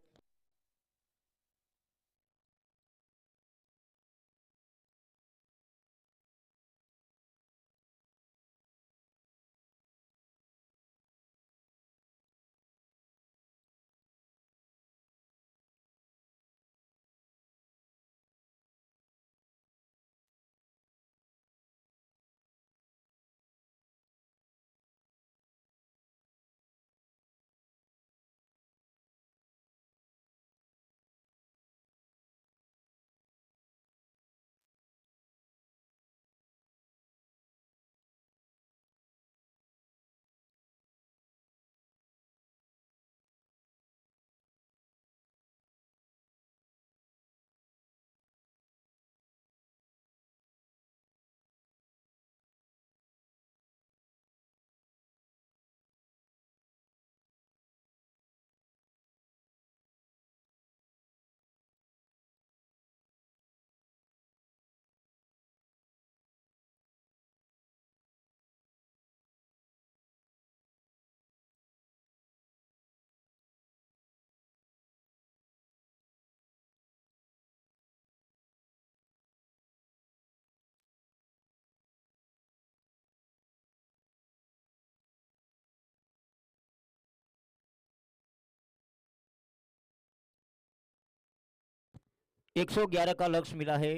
111 का लक्ष्य मिला है।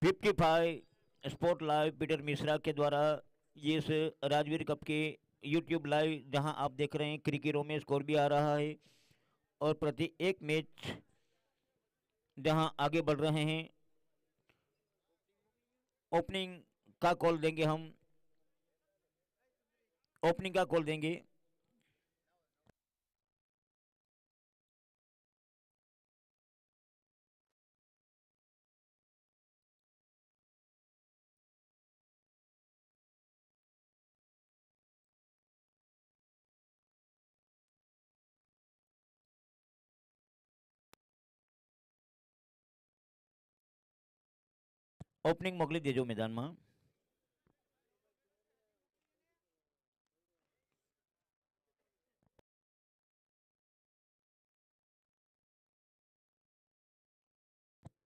Fifty five sport live Peter Mishra के द्वारा ये इस राजवीर कप के यूट्यूब लाइव जहां आप देख रहे हैं क्रिकेटों में स्कोर भी आ रहा है और प्रति एक मैच जहां आगे बढ़ रहे हैं। ओपनिंग का कॉल देंगे हम। ओपनिंग का कॉल देंगे। ओपनिंग मोकली देजो मैदान में।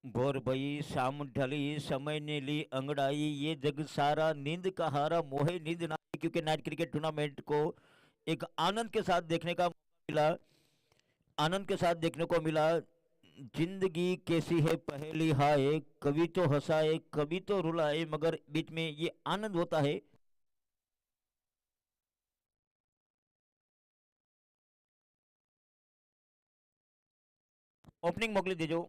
भोर भई शाम ढली समय ने ली अंगड़ाई ये जग सारा नींद का हारा मोहे नींद ना। क्योंकि नाइट क्रिकेट टूर्नामेंट को एक आनंद के साथ देखने का मिला। आनंद के साथ देखने को मिला। जिंदगी कैसी है पहेली हाय, कभी तो हंसाए कभी तो रुलाए, मगर बीच में ये आनंद होता है। ओपनिंग मोकली दीजो।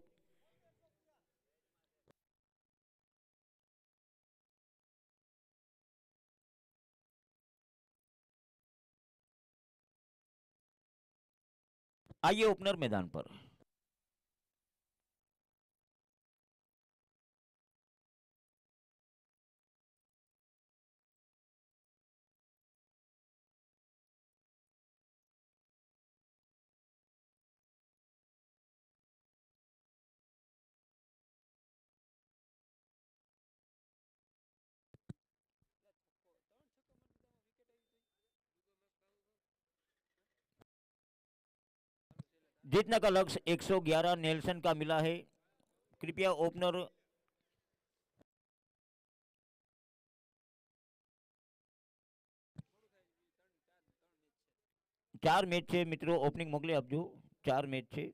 आइए ओपनर मैदान पर। जीतने का लक्ष्य 111 नेल्सन का मिला है। कृपया ओपनर। 4 मैच है मित्रों। ओपनिंग मोकले आपजो। 4 मैच है।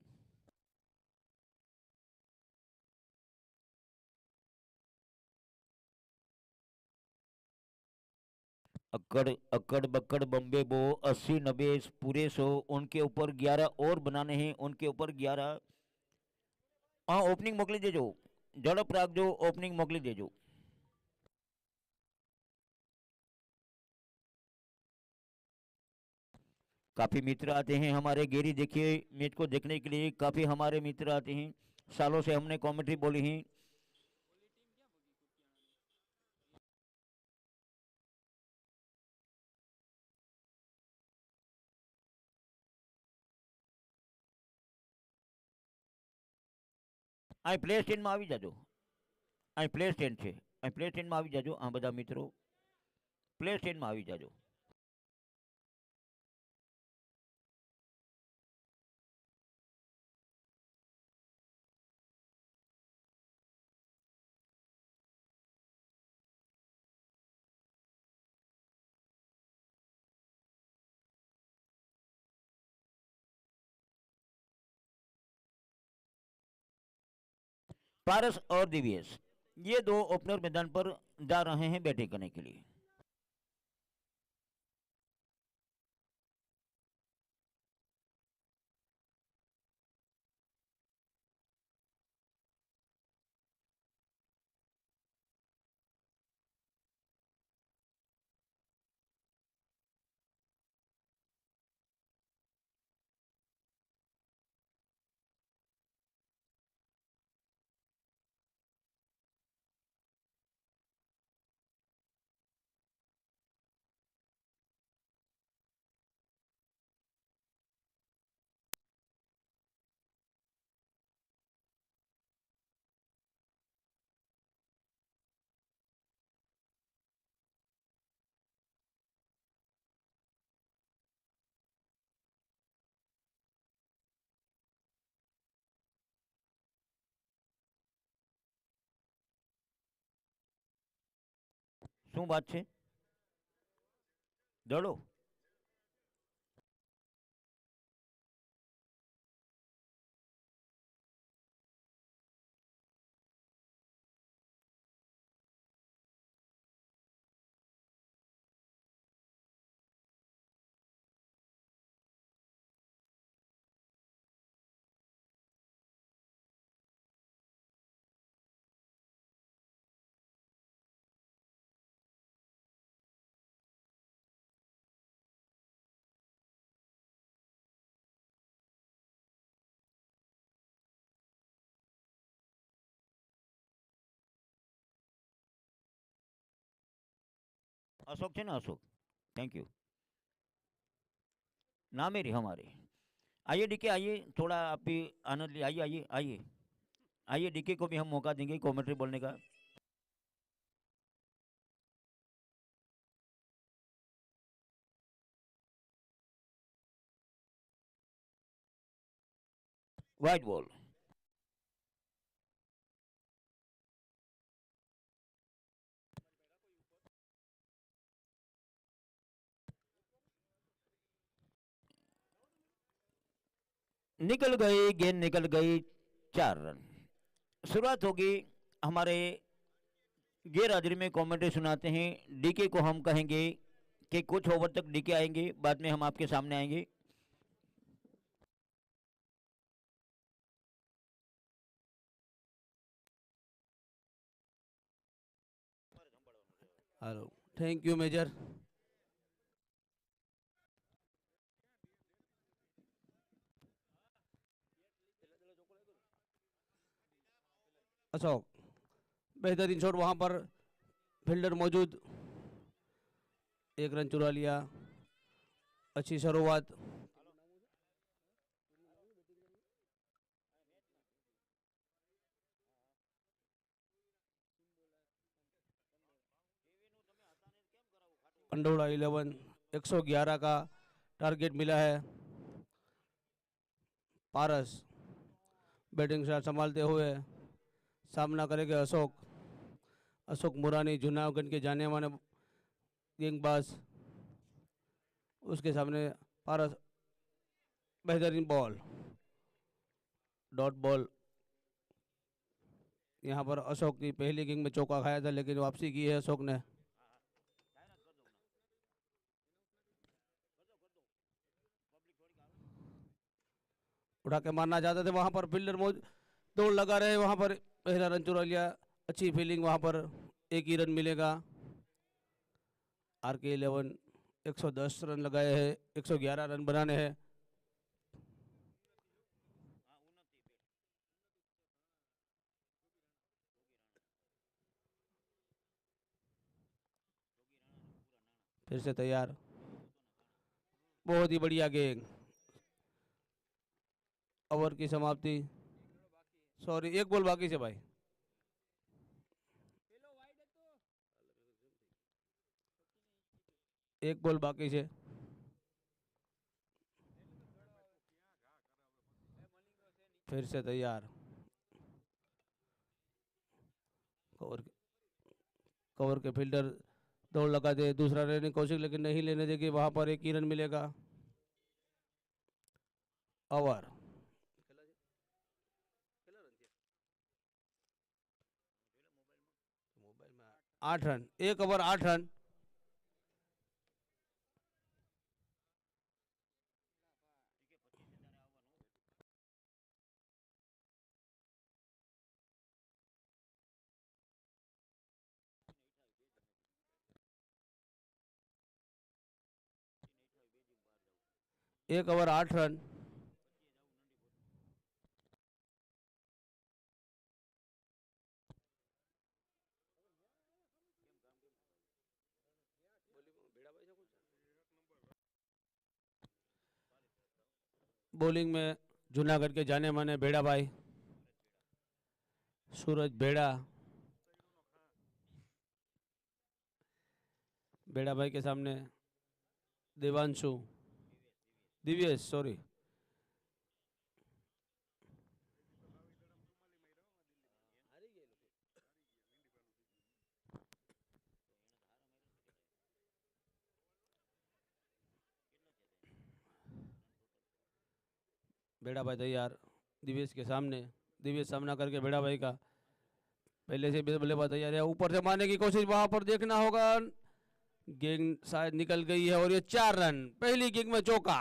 अक्कड़ अक्कड़ बक्कड़ बम्बे बो 80 90 पूरे 100, उनके ऊपर 11 और बनाने हैं, उनके ऊपर 11। हाँ ओपनिंग मोकली देजो, झड़प राखजो, ओपनिंग मोकली देजो। काफी मित्र आते हैं हमारे गेरी, देखिए मैच को देखने के लिए काफी हमारे मित्र आते हैं। सालों से हमने कमेंट्री बोली है। અહીં પ્લે સ્ટેન્ડમાં આવી જાજો, અહીં પ્લે સ્ટેન્ડ છે, અહીં પ્લે સ્ટેન્ડમાં આવી જાજો, આ બધા મિત્રો પ્લે સ્ટેન્ડમાં આવી જાજો। पारस और दिव्यस ये दो ओपनर मैदान पर जा रहे हैं बैटिंग करने के लिए। શું વાત છે દડો? अशोक है ना, अशोक, थैंक यू। ना मेरी हमारे, आइए डीके आइए, थोड़ा आप भी आनंद लिए, आइए आइए आइए आइए, डीके को भी हम मौका देंगे कमेंट्री बोलने का। वाइट बॉल, निकल गई गेंद, निकल गई, 4 रन। शुरुआत होगी हमारे गैर हाजिरी में कमेंट्री सुनाते हैं डीके को, हम कहेंगे कि कुछ ओवर तक डीके आएंगे, बाद में हम आपके सामने आएंगे। Hello, thank you Major. Ashok, बेहतरीन शॉट, वहां पर फील्डर मौजूद, 1 रन चुरा लिया, अच्छी शुरुआत। पंडोड़ा 11, 111 का टारगेट मिला है। पारस बैटिंग शॉट संभालते हुए सामना करेंगे अशोक। अशोक मुरानी जूनागढ़ के जाने माने गेंदबाज, उसके सामने पारस, बेहतरीन बॉल, डॉट बॉल। यहाँ पर अशोक की पहली गेंद में चौका खाया था, लेकिन वापसी की है अशोक ने। उठा के मारना चाहते थे, वहां पर फील्डर दौड़ लगा रहे, वहां पर पहला रन चुरा लिया। अच्छी फील्डिंग, वहां पर एक ही रन मिलेगा। RK11 110 रन लगाए हैं, 111 रन बनाने हैं। फिर से तैयार, बहुत ही बढ़िया गेंद। ओवर की समाप्ति, सॉरी एक बॉल बाकी से भाई। एक बॉल बाकी से। फिर से तैयार, कवर कवर के फील्डर दौड़ लगा दे, दूसरा लेने की कोशिश लेकिन नहीं लेने देगी, वहां पर एक ही रन मिलेगा। Over 8 run, 1 over 8 run. एक ओवर 8 रन। बॉलिंग में जूनागढ़ के जाने माने बेड़ा भाई, सूरज बेड़ा। बेड़ा भाई के सामने देवांशु, दिव्येश सॉरी, बेड़ा भाई तैयार, दिव्येश के सामने, दिव्येश सामना करके बेड़ा भाई का पहले से बल्लेबाज तैयार है, ऊपर से मारने की कोशिश, वहां पर देखना होगा, गेंद शायद निकल गई है और ये 4 रन, पहली गेंद में चौका।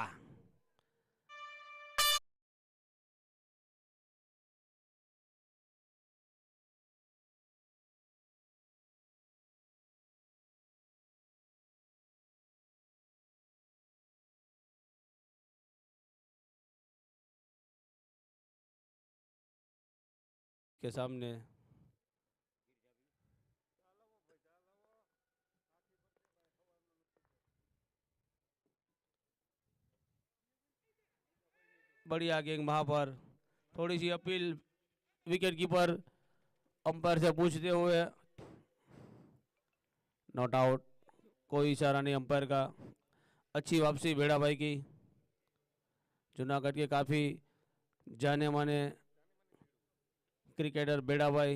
के सामने बढ़िया गेंद, वहां पर थोड़ी सी अपील विकेट कीपर अंपायर से पूछते हुए, नॉट आउट, कोई इशारा नहीं अंपायर का। अच्छी वापसी बेड़ा भाई की, जूनागढ़ के काफी जाने माने क्रिकेटर बेड़ा भाई।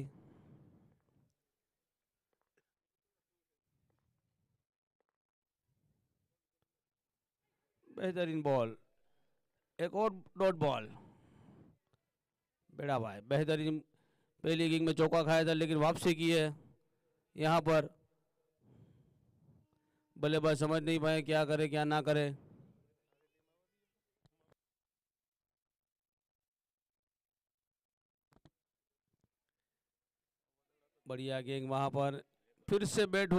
बेहतरीन बॉल, एक और डॉट बॉल। बेड़ा भाई बेहतरीन, पहली गेंद में चौका खाया था लेकिन वापसी की है। यहाँ पर बल्लेबाज समझ नहीं पाए क्या करे क्या ना करे। बढ़िया गेंद, वहां पर फिर से बैट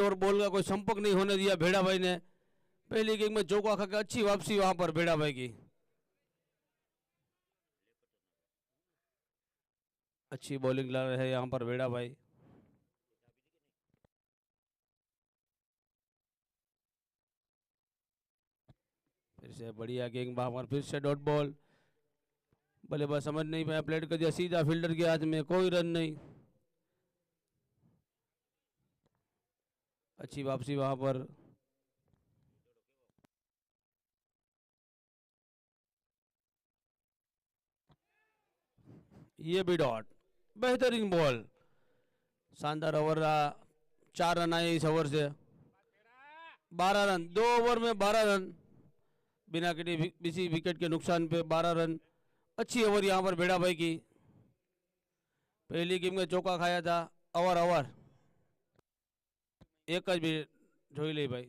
और बॉल का कोई संपर्क नहीं होने दिया भेड़ा भाई ने। पहली गेंद में चौका खा के अच्छी वापसी वहां पर भेड़ा भाई की। अच्छी बॉलिंग ला रहे हैं यहाँ पर भेड़ा भाई। फिर से बढ़िया गेंद, वहां पर फिर से डॉट बॉल, बल्लेबाज समझ नहीं पाया, प्लेट कर दिया सीधा फील्डर के हाथ में, कोई रन नहीं। अच्छी वापसी वहां पर। ये भी डॉट, बेहतरीन बॉल, शानदार ओवर रहा। 4 रन आए इस ओवर से, 12 रन, 2 ओवर में 12 रन, बिना किसी विकेट के नुकसान पे 12 रन। अच्छी ओवर यहाँ पर भेड़ा भाई की। पहली गेम में चौका खाया था, ओवर ओवर एक भी જોઈ લે ભાઈ।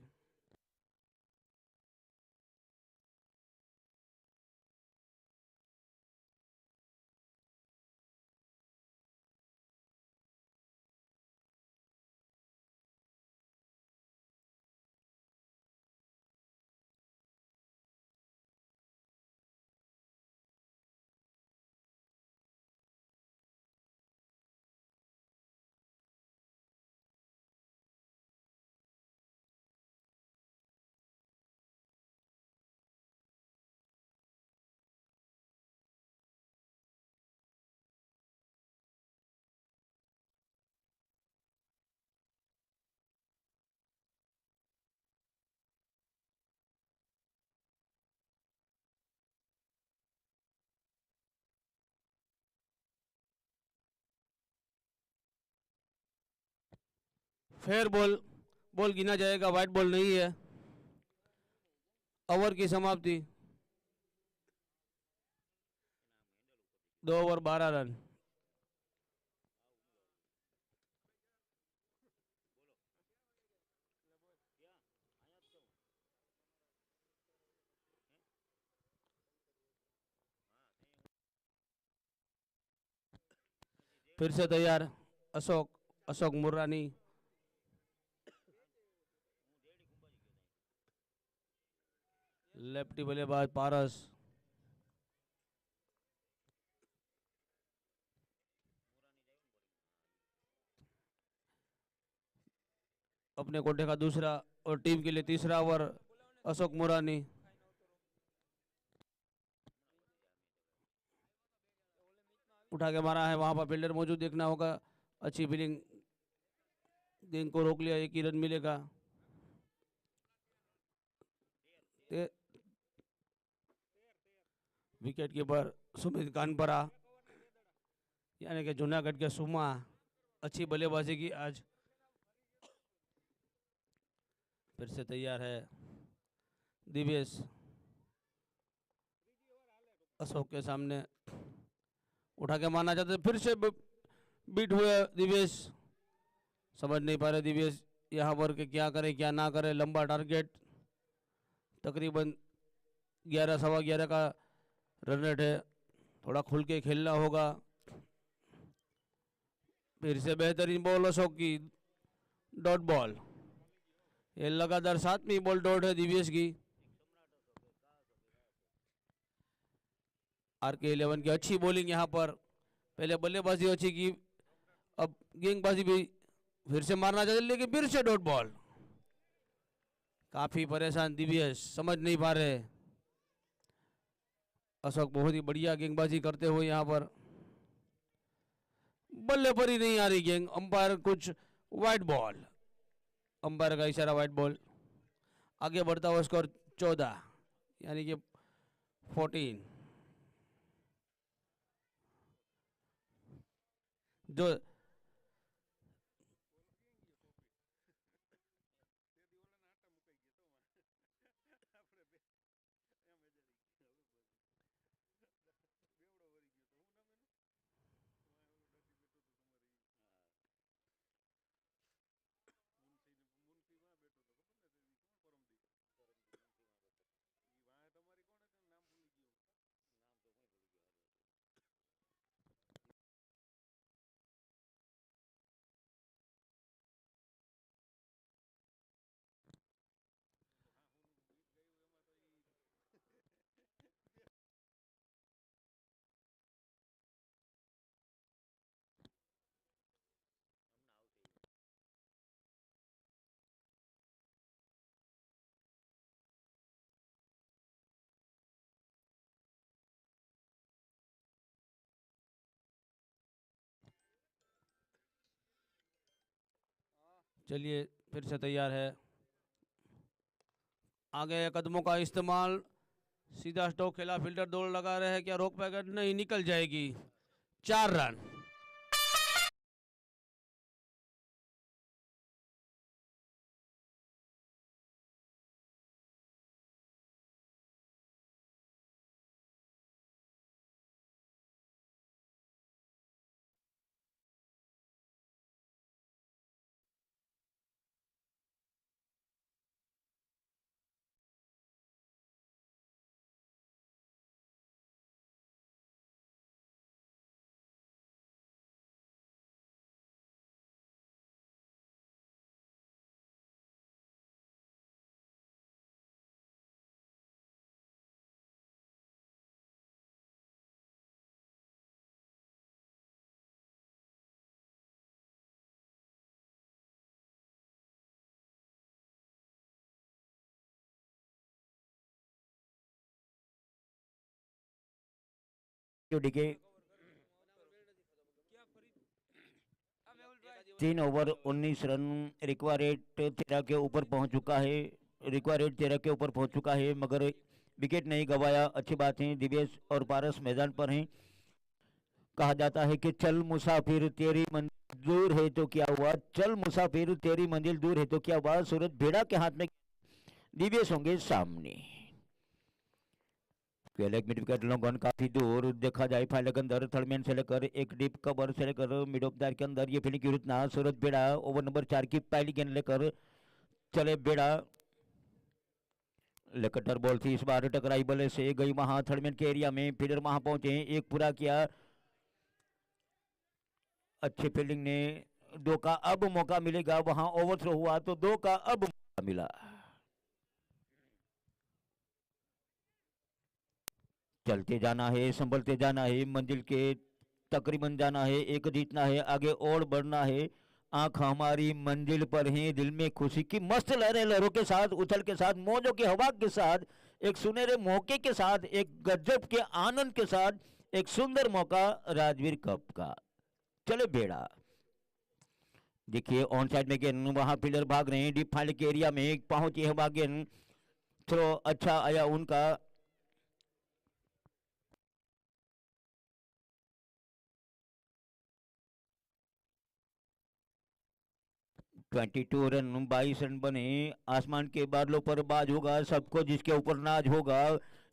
फेयर बॉल, बॉल गिना जाएगा, वाइट बॉल नहीं है। ओवर की समाप्ति, 2 ओवर 12 रन। फिर से तैयार अशोक, अशोक मुर्रानी। लेफ्टी बल्लेबाज पारस। अपने कोटे का दूसरा और टीम के लिए तीसरा ओवर अशोक मुरानी। उठा के मारा है, वहां पर फील्डर मौजूद, देखना होगा। अच्छी फील्डिंग, गेंद को रोक लिया, 1 ही रन मिलेगा। विकेट कीपर सुमित कानपरा, यानी कि जूनागढ़ के सुमा, अच्छी बल्लेबाजी की आज। फिर से तैयार है दिव्येश, अशोक के सामने उठा के मारना चाहते, फिर से बीट हुए दिव्येश। समझ नहीं पा रहे दिव्येश यहाँ पर के क्या करे क्या ना करे। लंबा टारगेट, तकरीबन 11 सवा 11 का रन रेट है, थोड़ा खुल के खेलना होगा। फिर से बेहतरीन बॉल अशोक की, डॉट बॉल। ये लगातार 7वीं बॉल डॉट है दिव्येश की। RK11 की अच्छी बॉलिंग यहाँ पर, पहले बल्लेबाजी अच्छी की, अब गेंदबाजी भी फिर से मारना चाहते, लेकिन फिर से डॉट बॉल। काफी परेशान दिव्येश, समझ नहीं पा रहे। अशोक बहुत ही बढ़िया गेंदबाजी करते हुए यहाँ पर, बल्ले पर ही नहीं आ रही गेंद। अंपायर कुछ वाइट बॉल, अंपायर का इशारा वाइट बॉल। आगे बढ़ता हुआ स्कोर 14 यानी कि 14। जो चलिए फिर से तैयार है। आगे कदमों का इस्तेमाल, सीधा स्टॉक खेला, फील्डर दौड़ लगा रहे हैं, क्या रोक पाएगा? नहीं, निकल जाएगी। 4 run. DK 3 over 19 run, required 13 के ऊपर पहुंच चुका है। रिक्वायर्ड 13 के ऊपर पहुंच चुका है, मगर विकेट नहीं गवाया। अच्छी बात है, दिव्येश और पारस मैदान पर हैं। कहा जाता है कि चल मुसाफिर तेरी मंजिल दूर है तो क्या हुआ, चल मुसाफिर तेरी मंजिल दूर है तो क्या हुआ, सूरज भेड़ा के हाथ में दिव्य होंगे सामने। मिड विकेट लॉन्ग काफी दूर देखा जाए, फाइनल के अंदर थर्डमैन से लेकर एक डीप कवर से लेकर मिड ऑफ द के अंदर ये फील्डिंग की रुतना सूरज बेड़ा ओवर नंबर 4 की पहली गेंद लेकर चले बेड़ा। लेकटर बॉल थी, इस बार टकराई बल्ले से गई वहां थर्डमैन के एरिया में, फील्डर वहां पहुंचे, एक पूरा किया, अच्छी फील्डिंग ने, 2 का अब मौका मिलेगा, वहां ओवरथ्रो हुआ तो 2 का अब मौका मिला। चलते जाना है, संभलते जाना है, मंजिल के तकरीबन जाना है, एक जीतना है, आगे और बढ़ना है, आंख हमारी मंजिल पर है, दिल में खुशी की मस्त लहरें, लहरों के साथ, उछल के साथ, मौजों की हवा के साथ, एक सुनहरे मौके के साथ, एक गजब के आनंद के साथ, एक सुंदर मौका राजवीर कप का। चले बेड़ा, देखिए ऑन साइड में गेंद, वहां फील्डर भाग रहे हैं, डीप फाइल के एरिया में पहुंची है वहां गेंद, थ्रो अच्छा आया उनका, 22 रन, 22 रन बने, आसमान के बादलों पर बाज होगा, सबको जिसके ऊपर नाज होगा,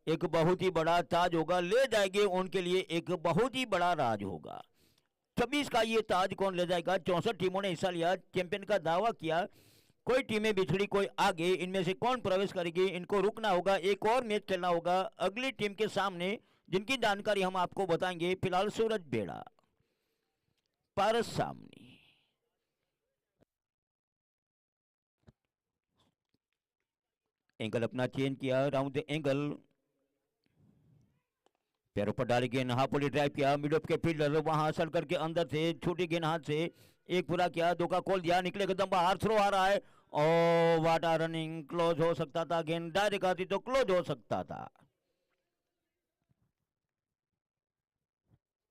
एक बहुत ही बड़ा ताज होगा, ले जाएंगे उनके लिए एक बहुत ही बड़ा राज होगा। 26 का ये ताज कौन ले जाएगा, 64 टीमों ने हिस्सा लिया, चैंपियन का दावा किया, कोई टीमें बिछड़ी कोई आगे, इनमें से कौन प्रवेश करेगी, इनको रुकना होगा, एक और मैच खेलना होगा अगली टीम के सामने, जिनकी जानकारी हम आपको बताएंगे। फिलहाल सूरज बेड़ा पारस सामने, एंगल अपना चेंज किया, राउंड द एंगल, पैरों पर डाली गेंद, हाफोली ड्राइव किया, मिड ऑफ के फील्डर वहां असल करके अंदर से छोटी गेंद हाथ से एक पूरा किया, 2 का कॉल दिया, निकले कदम बाहर, थ्रो आ रहा है, और वाटर रनिंग, क्लोज हो सकता था, गेंद डायरेक्ट आती तो क्लोज हो सकता था।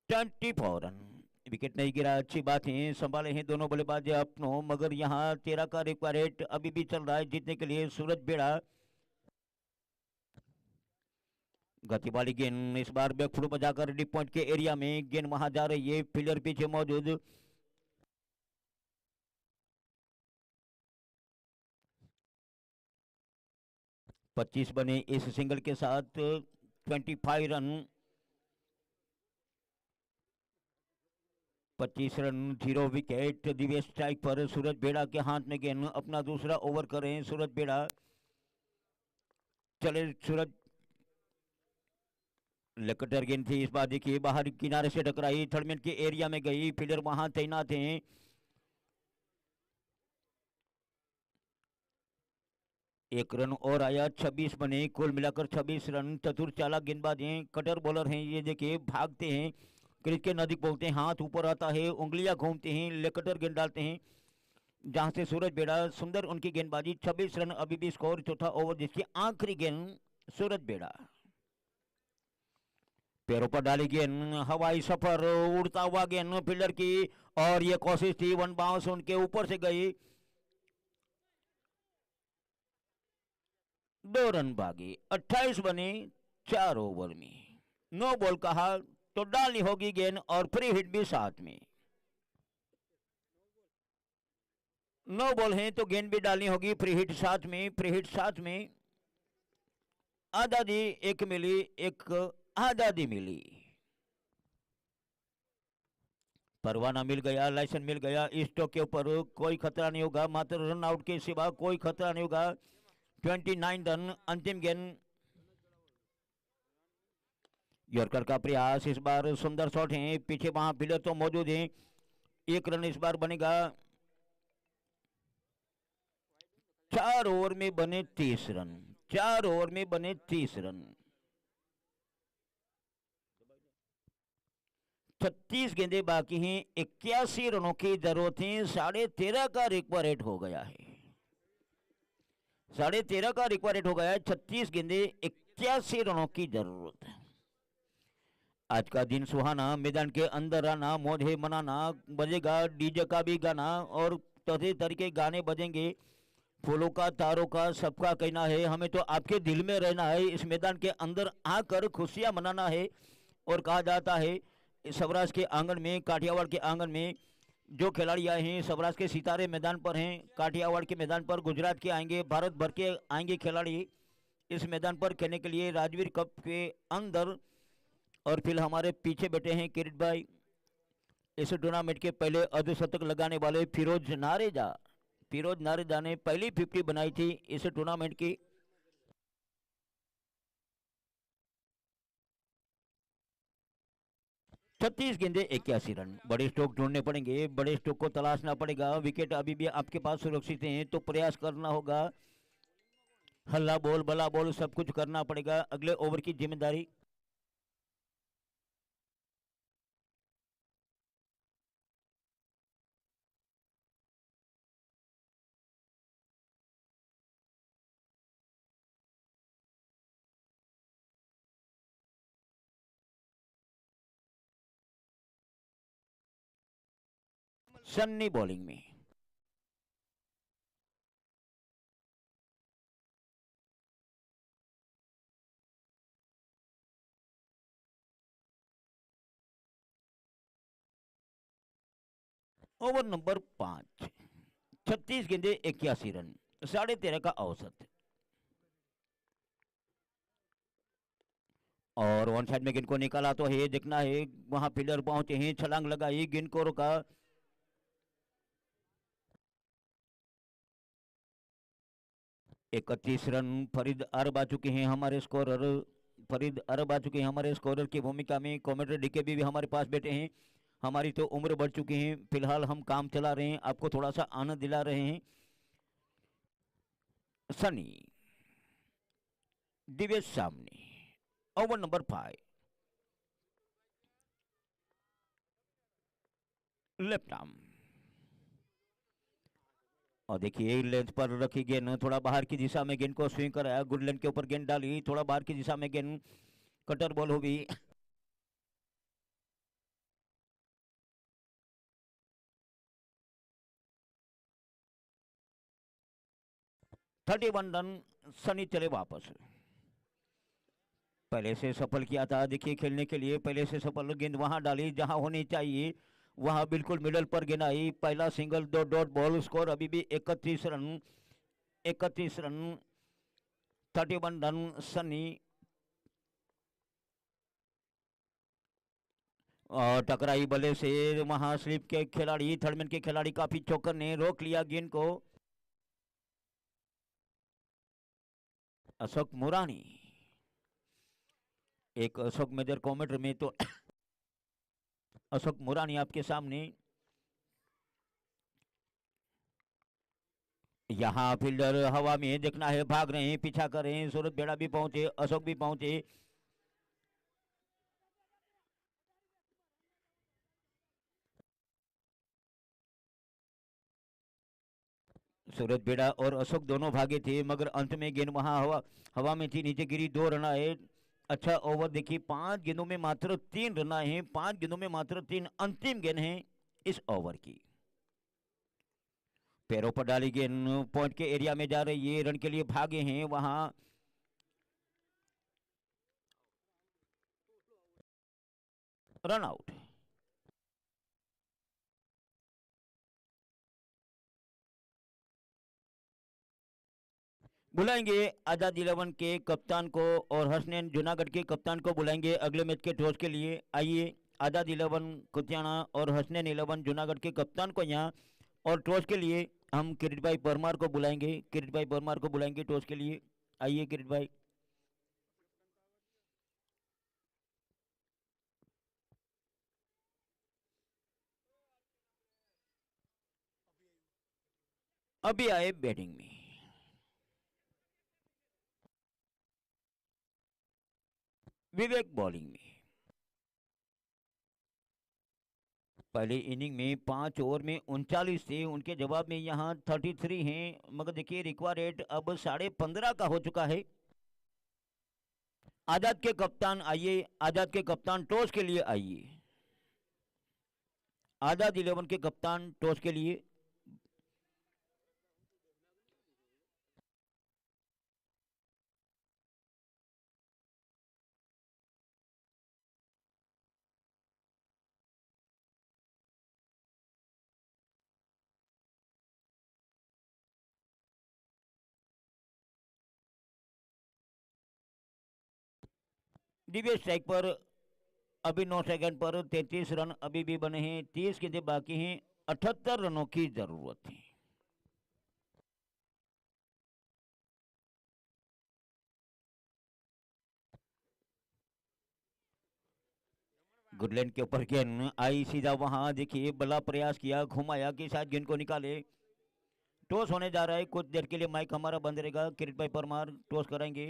24 रन, विकेट नहीं गिरा, अच्छी बात है, संभाले हैं दोनों बल्लेबाज अपनों, मगर यहाँ 13 का रिक्वायरेट अभी भी चल रहा है जीतने के लिए। सूरज बेड़ा गति वाली गेंद, इस बार बैकफुट पर जाकर डीप पॉइंट के एरिया में गेंद वहां जा रही है, फील्डर पीछे मौजूद, पच्चीस बने इस सिंगल के साथ, 25 run, 25 run, 0 wicket, Divya strike पर, सूरज बेड़ा के हाथ में गेंद, अपना दूसरा ओवर करें सूरज बेड़ा। चले सूरज, लेकटर गेंद थी, इस बार देखिए बाहर किनारे से टकराई, थर्डमैन के एरिया में गई, फील्डर वहां तैनात हैं, एक रन और आया, 26 बने, कुल मिलाकर 26 रन। चतुर चालाक गेंदबाज हैं, कटर बॉलर हैं, ये देखिए भागते हैं, क्रीज के नजदीक पहुंचते हैं, हाथ ऊपर आता है, उंगलियां घूमते हैं, लेकटर गेंद डालते हैं, जहां से सूरज बेड़ा सुंदर उनकी गेंदबाजी। 26 रन अभी भी स्कोर, चौथा ओवर जिसकी आखिरी गेंद सूरज बेड़ा, पैरों पर डाली गेंद, हवाई सफर, उड़ता हुआ गेंद फील्डर की, और ये कोशिश थी, वन बाउंस उनके ऊपर से गई, 2 रन भागी, 28 बने 4 ओवर में, 9 बॉल कहा तो डालनी होगी गेंद, और फ्री हिट भी साथ में, 9 बॉल हैं तो गेंद भी डालनी होगी, फ्री हिट साथ में, फ्री हिट साथ में, आजादी एक मिली, एक आजादी मिली, परवाना मिल गया, लाइसेंस मिल गया, स्टॉक के ऊपर कोई खतरा नहीं होगा, मात्र रन आउट के सिवा कोई खतरा नहीं होगा। 29 रन, अंतिम गेंद, यॉर्कर का प्रयास, इस बार सुंदर शॉट है, पीछे वहां फील्डर तो मौजूद हैं, 1 रन इस बार बनेगा, 4 ओवर में बने 30 रन, 4 ओवर में बने 30 रन, 36 गेंदे बाकी हैं, 81 रनों की जरूरत है, 13.5 का रिक्वायरेट हो गया है, 13.5 का रिक्वायरेट हो गया है, 36 गेंदे 81 रनों की जरूरत है। आज का दिन सुहाना, मैदान के अंदर आना, मौजे मनाना, बजेगा डीजे का भी गाना, और तरह तरह के गाने बजेंगे, फूलों का तारों का सबका कहना है, हमें तो आपके दिल में रहना है, इस मैदान के अंदर आकर खुशियां मनाना है, और कहा जाता है सवराज के आंगन में, काठियावाड़ के आंगन में जो खिलाड़ी आए हैं सौराष्ट्र के सितारे मैदान पर हैं, काठियावाड़ के मैदान पर, गुजरात के आएंगे, भारत भर के आएंगे खिलाड़ी इस मैदान पर खेलने के लिए राजवीर कप के अंदर। और फिर हमारे पीछे बैठे हैं किरीट भाई, इस टूर्नामेंट के पहले अर्धशतक लगाने वाले फिरोज नारेजा। फिरोज नारेजा ने पहली 50 बनाई थी इस टूर्नामेंट की। छत्तीस गेंदे 81 रन। बड़े स्ट्रोक ढूंढने पड़ेंगे, बड़े स्ट्रोक को तलाशना पड़ेगा। विकेट अभी भी आपके पास सुरक्षित हैं तो प्रयास करना होगा। हल्ला बॉल बला बॉल सब कुछ करना पड़ेगा। अगले ओवर की जिम्मेदारी सन्नी बॉलिंग में। ओवर नंबर 5, 36 गेंदे 81 रन, 13.5 का औसत। और वन साइड में गेंद को निकाला तो है, देखना है वहां फील्डर पहुंचे हैं, छलांग लगाई, गेंद को रोका। 31 रन। फरीद अरब आ चुके हैं हमारे स्कोरर। फरीद अरब आ चुके हैं हमारे स्कोरर की भूमिका में। कॉमेंटेटर डीके भी हमारे पास बैठे हैं। हमारी तो उम्र बढ़ चुकी है, फिलहाल हम काम चला रहे हैं, आपको थोड़ा सा आनंद दिला रहे हैं। सनी दिवेश सामने। Over number 5, left arm. और देखिए लेंथ पर रखी गेंद, थोड़ा बाहर की दिशा में गेंद को स्विंग कराया, गुड लेंथ के ऊपर गेंद डाली, थोड़ा बाहर की दिशा में गेंद, कटर बॉल होगी। 31 रन। सनी चले वापस। पहले से सफल किया था, देखिए खेलने के लिए पहले से सफल। गेंद वहां डाली जहां होनी चाहिए, वहां बिल्कुल मिडल पर गेंद आई। पहला सिंगल, 2 डॉट बॉल। स्कोर अभी भी 31 रन। 31 run, 31 run. सनी और टकराई बल्ले से, वहां स्लिप के खिलाड़ी, थर्डमैन के खिलाड़ी काफी चौकर ने रोक लिया गेंद को। अशोक मुरानी, एक अशोक मेजर कॉमेंटर में तो अशोक मुरानी आपके सामने। यहाँ फील्डर हवा में, देखना है, भाग रहे हैं, पीछा कर रहे हैं। सूरज बेड़ा भी पहुंचे, अशोक भी पहुंचे। सूरज बेड़ा और अशोक दोनों भागे थे, मगर अंत में गेंद वहां हवा में थी, नीचे गिरी। 2 रन आए। अच्छा ओवर देखिए, 5 गेंदों में मात्र 3 रन आए हैं। 5 गेंदों में मात्र 3 अंतिम गेंद है इस ओवर की। पैरों पर डाली गेंद पॉइंट के एरिया में जा रही है, रन के लिए भागे हैं वहां। Run out. बुलाएंगे आजाद 11 के कप्तान को और हसनैन जूनागढ़ के कप्तान को बुलाएंगे अगले मैच के टॉस के लिए। आइए, आजाद 11 कुतियाना और हसनैन 11 जूनागढ़ के कप्तान को यहाँ, और टॉस के लिए हम किरीट भाई परमार को बुलाएंगे। किरीट भाई परमार को बुलाएंगे टॉस के लिए। आइए किरीट भाई। अभी आए बैटिंग में। विवेक बॉलिंग में। पहले इनिंग में 5 ओवर में 39 थे, उनके जवाब में यहाँ 33 हैं, मगर देखिए रिक्वायर्ड रेट अब 15.5 का हो चुका है। आजाद के कप्तान आइए, आजाद के कप्तान टॉस के लिए आइए। आजाद 11 के कप्तान टॉस के लिए। डिबे स्ट्राइक पर अभी 9 सेकंड पर 33 रन अभी भी बने हैं, 30 गेंदें बाकी हैं, 78 रनों की जरूरत है। गुडलैंड के ऊपर गेंद आई सीधा, वहां देखिए बड़ा प्रयास किया, घुमाया कि शायद गेंद को निकाले। टॉस होने जा रहा है, कुछ देर के लिए माइक हमारा बंद रहेगा। किरीट भाई परमार टॉस कराएंगे।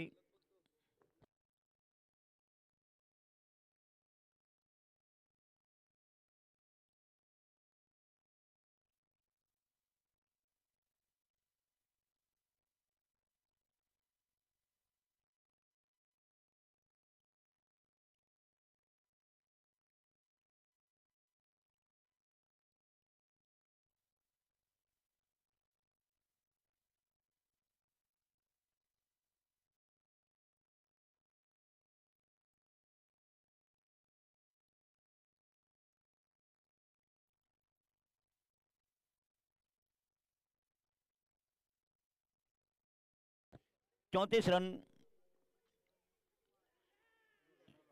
चौंतीस रन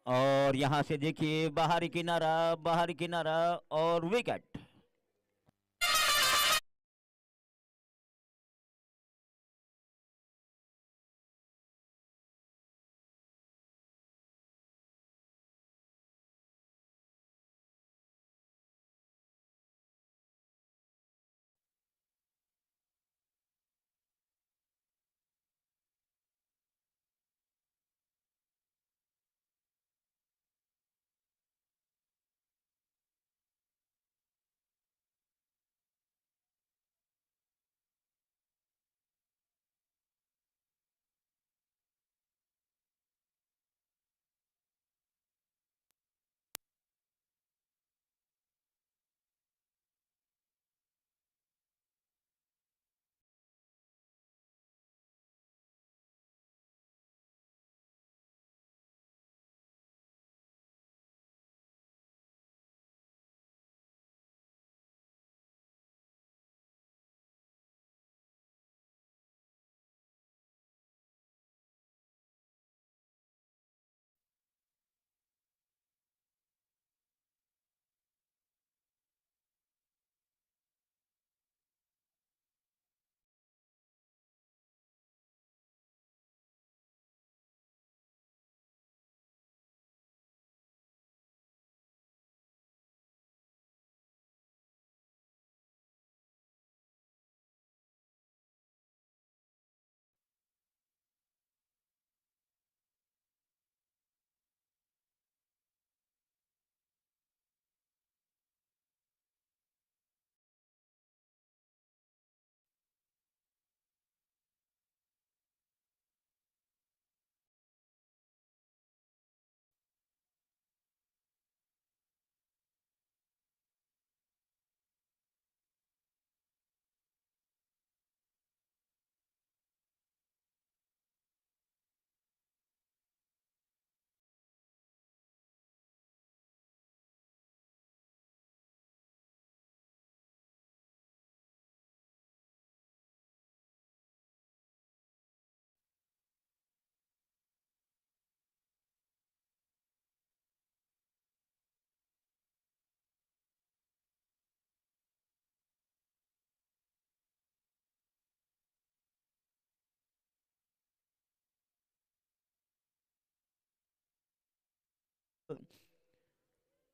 और यहां से देखिए बाहरी किनारा और विकेट।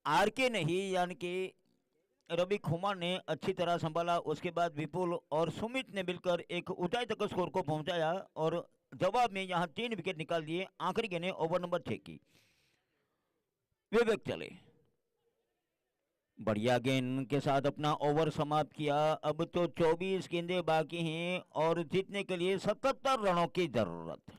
आर के नहीं, यानी कि रवि खुमा ने अच्छी तरह संभाला, उसके बाद विपुल और सुमित ने मिलकर एक ऊंचाई तक स्कोर को पहुंचाया और जवाब में यहां 3 विकेट निकाल दिए। आखिरी गेंदें ओवर नंबर 6 की। विवेक चले, बढ़िया गेंद के साथ अपना ओवर समाप्त किया। अब तो 24 गेंदें बाकी हैं और जीतने के लिए 77 रनों की जरूरत।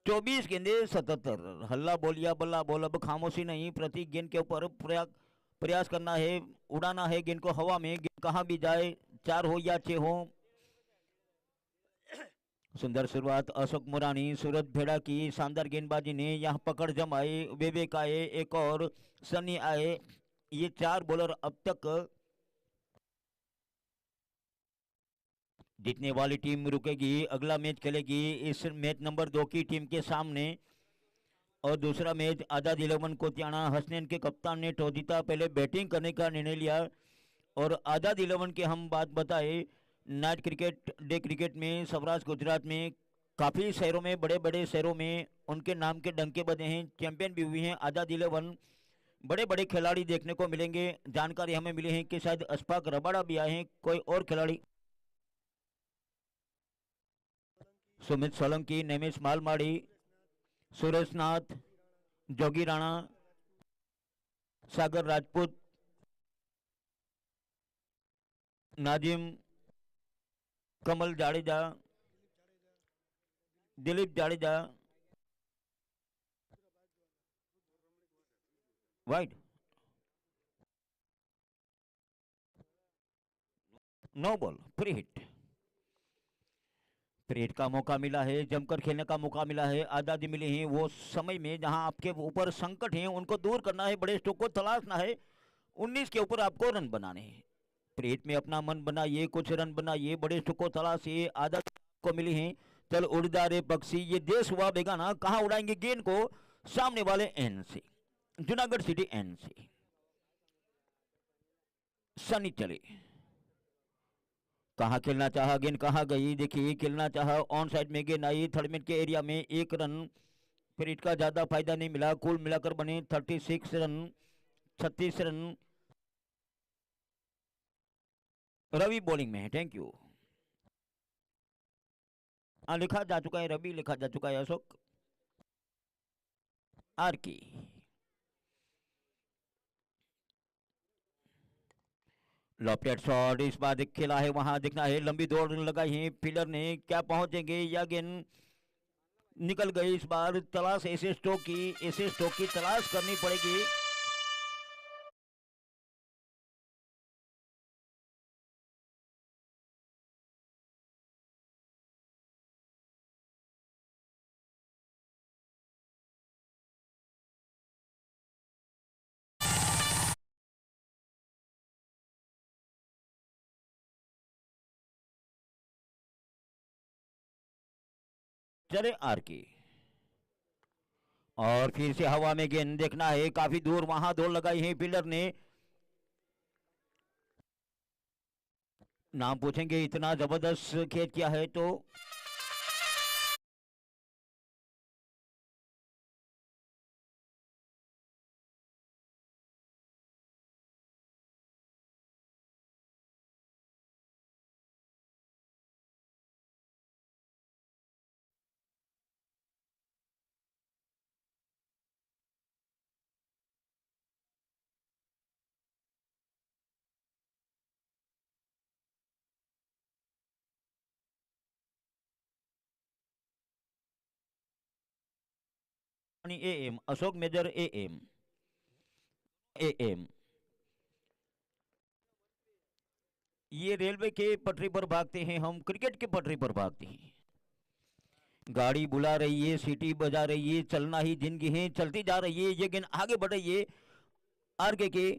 24 गेंदें 77 रन। हल्ला बोलिया बल्ला बोल, अब खामोशी नहीं, प्रति गेंद के ऊपर प्रयास करना है, उड़ाना है गेंद को हवा में, गेंद कहां भी जाए, 4 हो या 6 हो। सुंदर शुरुआत अशोक मुरानी, सूरज भेड़ा की शानदार गेंदबाजी ने यहां पकड़ जमाई। विवेक आए, एक और सनी आए, ये 4 बॉलर अब तक जीतने वाली टीम रुकेगी, अगला मैच खेलेगी इस मैच नंबर 2 की टीम के सामने। और दूसरा मैच आजाद 11 कोतियाना हसनैन के कप्तान ने टॉस जीता, पहले बैटिंग करने का निर्णय लिया। और आजाद 11 की हम बात बताएं, नाइट क्रिकेट डे क्रिकेट में सौराष्ट्र गुजरात में काफ़ी शहरों में, बड़े बड़े शहरों में उनके नाम के डंके बजे हैं, चैंपियन भी हुई हैं आजाद 11। बड़े बड़े खिलाड़ी देखने को मिलेंगे। जानकारी हमें मिली है कि शायद अशफाक रबाड़ा भी आए हैं, कोई और खिलाड़ी, Sumit Solanki, Nemish Malmadi, Suresh Nath, Jogi Rana, Sagar Rajput, Nazim, Kamal Jadeja, Dilip Jadeja, wide, no ball, free hit. Free hit का मौका मिला है, जमकर खेलने का मौका मिला है, आजादी मिली है वो समय में जहां आपके ऊपर संकट है उनको दूर करना है, बड़े स्ट्रोक को तलाशना है, 19 के ऊपर आपको रन बनाने हैं। फ्री हिट में अपना मन बनाइए, कुछ रन बनाइए, बड़े स्ट्रोक को तलाशिए, आजादी को मिली है। चल उड़दा रे पक्षी, ये देश हुआ बेगाना, कहाँ उड़ाएंगे गेंद को, सामने वाले एंड से, जूनागढ़ सिटी एंड से। सनी चले, कहाँ खेलना चाहा, गेंद कहाँ गई, देखिए खेलना चाहा, ऑन साइड में गेंद आई, थर्ड मिनट के एरिया में 1 रन। फिर इसका ज्यादा फायदा नहीं मिला, कुल मिलाकर बने 36 रन, 36 रन। रवि बॉलिंग में है, थैंक यू। हाँ लिखा जा चुका है, रवि लिखा जा चुका है, अशोक आर की। लॉफ्टेड शॉट इस बार खेला है, वहां दिखना है, लंबी दौड़ लगाई है फील्डर ने, क्या पहुंचेंगे या गेंद निकल गई। इस बार तलाश ऐसे स्ट्रोक की तलाश करनी पड़ेगी। चले आर की, और फिर से हवा में गेंद देखना है, काफी दूर वहां दौड़ लगाई है फील्डर ने। नाम पूछेंगे, इतना जबरदस्त खेल किया है तो AM, Ashok Major AM, AM ये रेलवे के पटरी पर भागते हैं, हम क्रिकेट के पटरी पर भागते हैं। गाड़ी बुला रही है, सीटी बजा रही है, चलना ही जिंदगी है, चलती जा रही है, ये गेंद आगे बढ़ रही है आगे के,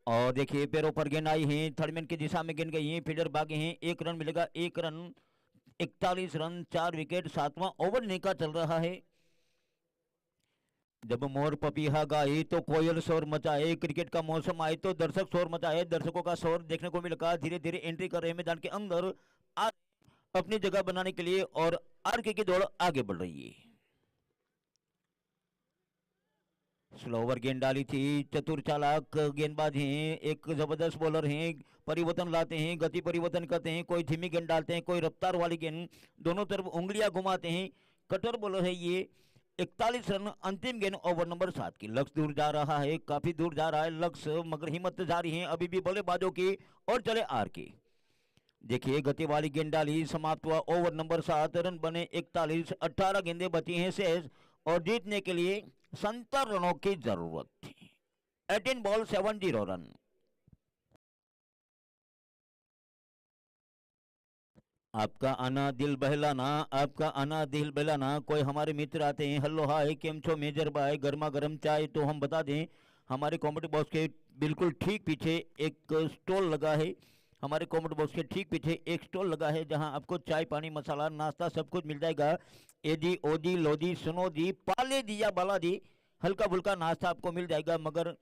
और देखिए पैरों पर गेंद आई है, थर्ड मैन की दिशा में गेंद गई है, फील्डर भागे हैं, 1 रन मिलेगा, 1 रन, 41 रन, 4 विकेट, 7वां ओवर लेने का चल रहा है। जब मोर पपीहा गाए तो कोयल शोर मचाए, क्रिकेट का मौसम आए तो दर्शक शोर मचाए, दर्शकों का शोर देखने को मिलेगा, धीरे धीरे एंट्री कर रहे हैं मैदान के अंदर, अपनी जगह बनाने के लिए, और आरके की दौड़ आगे बढ़ रही है। स्लोवर गेंद डाली थी, चतुर चालाक गेंदबाज हैं, एक जबरदस्त बॉलर हैं, परिवर्तन लाते हैं, गति परिवर्तन करते हैं, कोई धीमी गेंद डालते हैं, कोई रफ्तार वाली गेंद, दोनों तरफ उंगलियां घुमाते हैं, कटर बॉलर है ये। 41 रन, अंतिम गेंद ओवर नंबर 7 की, लक्ष्य दूर जा रहा है, काफी दूर जा रहा है लक्ष्य, मगर हिम्मत जारी है अभी भी बल्लेबाजों की, और चले आर की। देखिए गति वाली गेंद डाली, समाप्त हुआ ओवर नंबर 7, रन बने 41, 18 गेंदें बची हैं शेष, और जीतने के लिए 70 रनों की जरूरत थी। 18 बॉल 70 रन। आपका आना दिल बहलाना, आपका आना दिल बहलाना। कोई हमारे मित्र आते हैं, हेलो हाय केम छो मेजर भाई, गर्मा गर्म चाय, तो हम बता दें हमारे कॉमेडी बॉक्स के बिल्कुल ठीक पीछे एक स्टॉल लगा है, हमारे कमेंट बॉक्स के ठीक पीछे एक स्टॉल लगा है जहां आपको चाय पानी मसाला नाश्ता सब कुछ मिल जाएगा। एदी ओदी लोदी सुनो दी पाले दी या बाला दी हल्का फुल्का नाश्ता आपको मिल जाएगा। मगर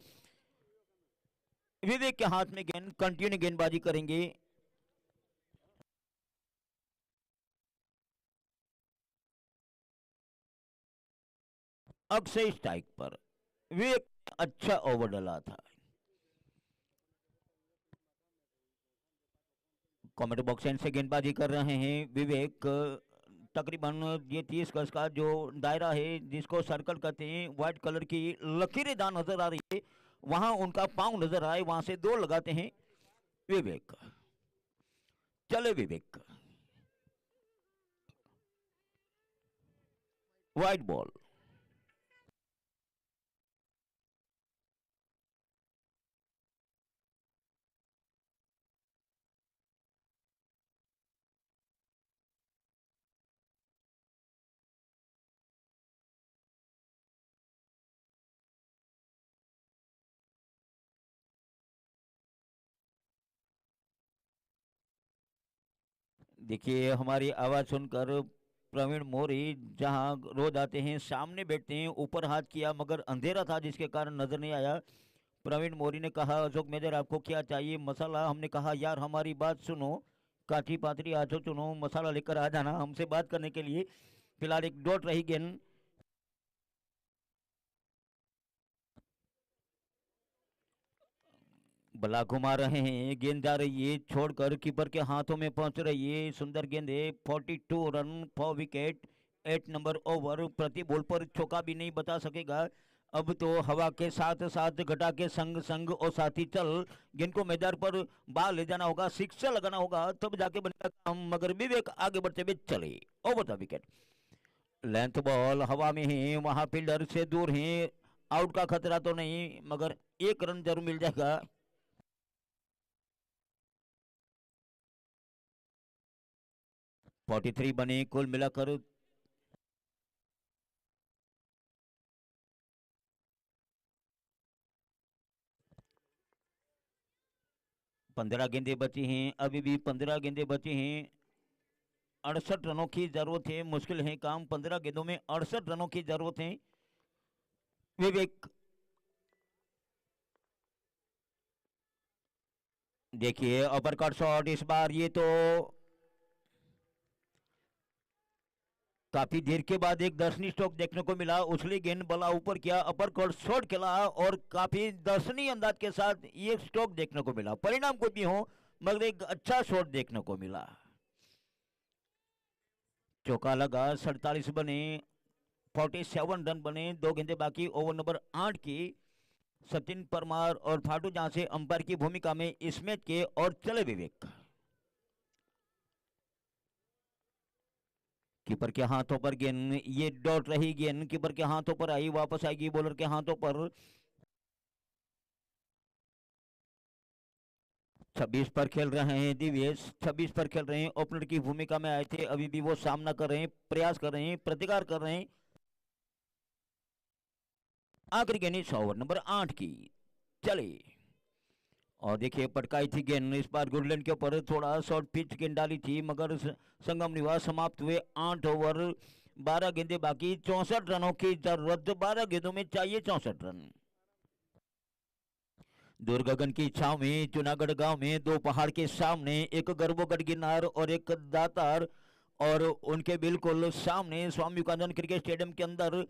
विवेक के हाथ में गेंद, कंटिन्यू गेंदबाजी करेंगे। अक्षय स्ट्राइक पर, विवेक अच्छा ओवर डाला था। कमेंट बॉक्स एंड से गेंदबाजी कर रहे हैं विवेक। तकरीबन ये 30 गज का जो दायरा है जिसको सर्कल कहते हैं, व्हाइट कलर की लकीरें दान नजर आ रही है, वहां उनका पांव नजर आए, वहां से दौड़ लगाते हैं विवेक। चले विवेक, व्हाइट बॉल। देखिए हमारी आवाज सुनकर प्रवीण मोरी जहां रोज आते हैं सामने बैठते हैं, ऊपर हाथ किया मगर अंधेरा था जिसके कारण नजर नहीं आया। प्रवीण मोरी ने कहा अशोक मेजर आपको क्या चाहिए मसाला? हमने कहा यार हमारी बात सुनो, काठी पात्री आजो चुनो, मसाला लेकर आ जाना हमसे बात करने के लिए। फिलहाल एक डॉट रही गेंद, बला घुमा रहे हैं, गेंद जा रही है छोड़कर कीपर के हाथों में पहुंच रही है। सुंदर गेंद है, 42 रन 4 विकेट 8 नंबर ओवर। प्रति बॉल पर चौका भी नहीं बता सकेगा। अब तो हवा के साथ साथ घटा के संग संग और साथी चल, गेंद को मैदान पर बाहर ले जाना होगा, सिक्सर लगाना होगा तब जाके बनेगा काम। मगर विवेक आगे बढ़ते हुए चले over the wicket. Length ball हवा में है, वहां फील्डर से दूर है, आउट का खतरा तो नहीं मगर एक रन जरूर मिल जाएगा। 43 बने कुल मिलाकर। पंद्रह गेंदें बची हैं, अभी भी 15 गेंदें बची हैं। 68 रनों की जरूरत है, मुश्किल है काम, 15 गेंदों में 68 रनों की जरूरत है। विवेक देखिए अपर कट शॉट, इस बार ये तो काफी देर के बाद एक दर्शनीय स्ट्रोक देखने को मिला। उछली गेंद बला ऊपर किया, अपर कट शॉट खेला और काफी दर्शनीय अंदाज के साथ ये स्ट्रोक देखने को मिला। परिणाम कुछ भी हो मगर एक अच्छा शॉट देखने को मिला। चौका लगा, 47 बने, 47 रन बने, 2 गेंदें बाकी ओवर नंबर 8 की। सचिन परमार और फाटू जहां से अंपायर की भूमिका में इस मैच के। और चले विवेक, कीपर के हाथों पर गेंद, ये डॉट रही गेंद, कीपर के हाथों पर आई, वापस आएगी बॉलर के हाथों पर। 26 पर खेल रहे हैं दिवेश, 26 पर खेल रहे हैं, ओपनर की भूमिका में आए थे, अभी भी वो सामना कर रहे हैं, प्रयास कर रहे हैं, प्रतिकार कर रहे हैं। आखिरी गेंद इस ओवर नंबर 8 की। चले और देखिए पटकाई थी गेंद, इस बार गुडलैंड के ऊपर थोड़ा शॉर्ट पिच गेंद डाली थी मगर संगम निवास समाप्त हुए 8 ओवर 12 गेंदें बाकी, 64 रनों की जरूरत, 12 गेंदों में चाहिए 64 रन। दुर्गगन की छाव में जूनागढ़ गांव में दो पहाड़ के सामने एक गर्भोगढ़ गिरनार और एक दातार, और उनके बिल्कुल सामने स्वामी विवेकानंद क्रिकेट स्टेडियम के अंदर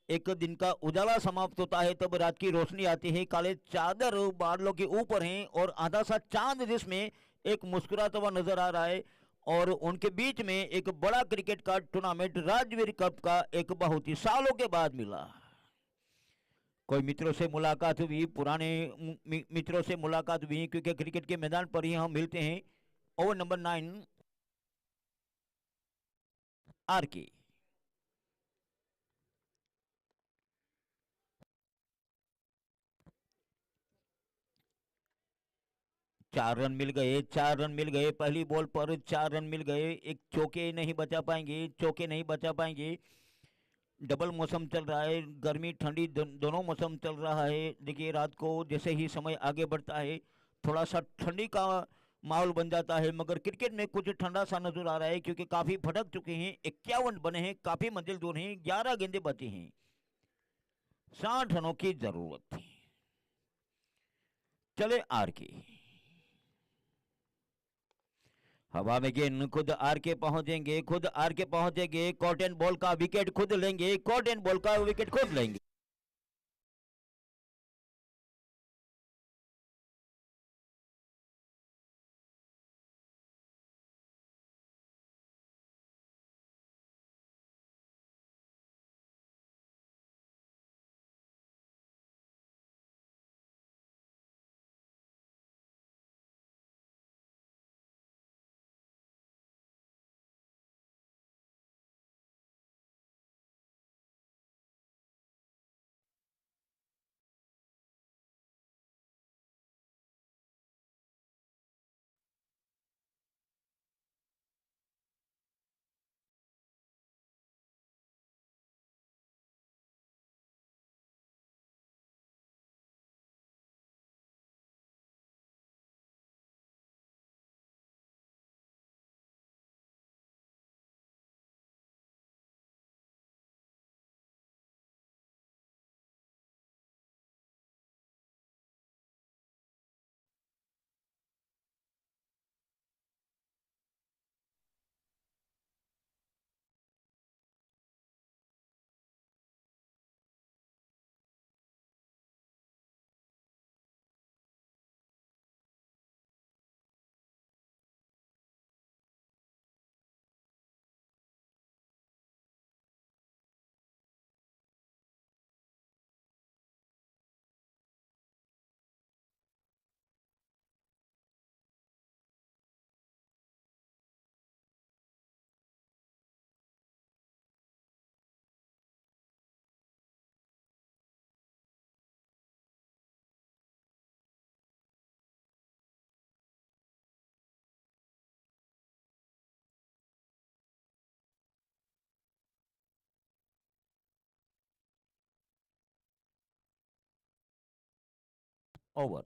एक दिन का उजाला समाप्त होता है, तब रात की रोशनी आती है, काले चादर बादलों के ऊपर हैं और आधा सा चांद जिसमें एक मुस्कुराता हुआ नजर आ रहा है, और उनके बीच में एक बड़ा क्रिकेट का टूर्नामेंट राजवीर कप का एक बहुत ही सालों के बाद मिला। कोई मित्रों से मुलाकात हुई, पुराने मित्रों से मुलाकात हुई, क्योंकि क्रिकेट के मैदान पर ही हम मिलते हैं। ओवर नंबर 9 आर के, 4 रन मिल गए, 4 रन मिल गए, पहली बॉल पर 4 रन मिल गए। एक चौके नहीं बचा पाएंगे, चौके नहीं बचा पाएंगे। डबल मौसम चल रहा है, गर्मी ठंडी दोनों मौसम चल रहा है। देखिए रात को जैसे ही समय आगे बढ़ता है थोड़ा सा ठंडी का माहौल बन जाता है। मगर क्रिकेट में कुछ ठंडा सा नजर आ रहा है क्योंकि काफी भटक चुके हैं। 51 बने हैं, काफी मंजिल दूर हैं, 11 गेंदे बची हैं, 60 रनों की जरूरत थी। चले आर के, हवा में गेंद, खुद आर के पहुंचेंगे, खुद आर के पहुंचेंगे, कॉटन बॉल का विकेट खुद लेंगे, कॉटन बॉल का विकेट खुद लेंगे। ओवर।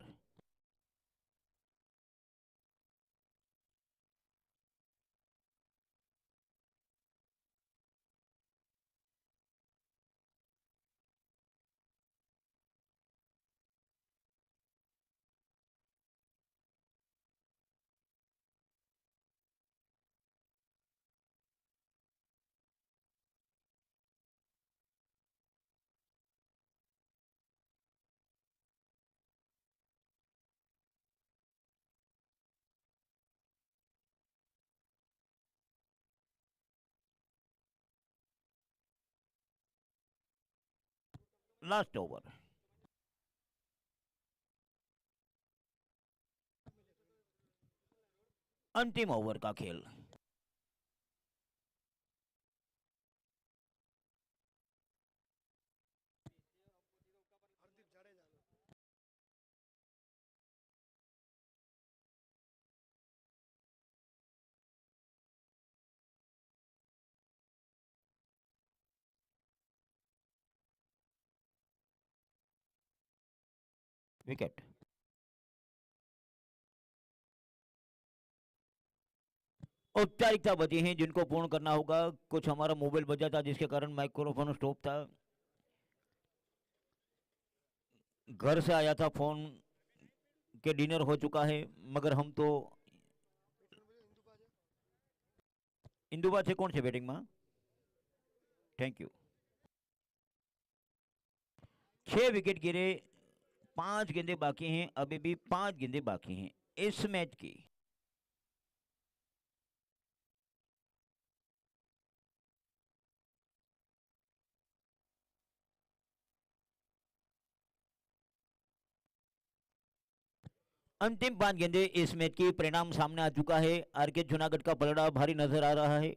लास्ट ओवर, अंतिम ओवर का खेल। विकेट। औपचारिकता बची हैं जिनको पूर्ण करना होगा। कुछ हमारा मोबाइल बजा था जिसके कारण माइक्रोफोन स्टॉप था। घर से आया था फोन के डिनर हो चुका है, मगर हम तो इंदुबा से कौन से बैटिंग में। Thank you. 6 विकेट गिरे, 5 गेंदे बाकी हैं, अभी भी 5 गेंदे बाकी हैं इस मैच की। अंतिम 5 गेंदे इस मैच की, परिणाम सामने आ चुका है। आरके जूनागढ़ का पलड़ा भारी नजर आ रहा है।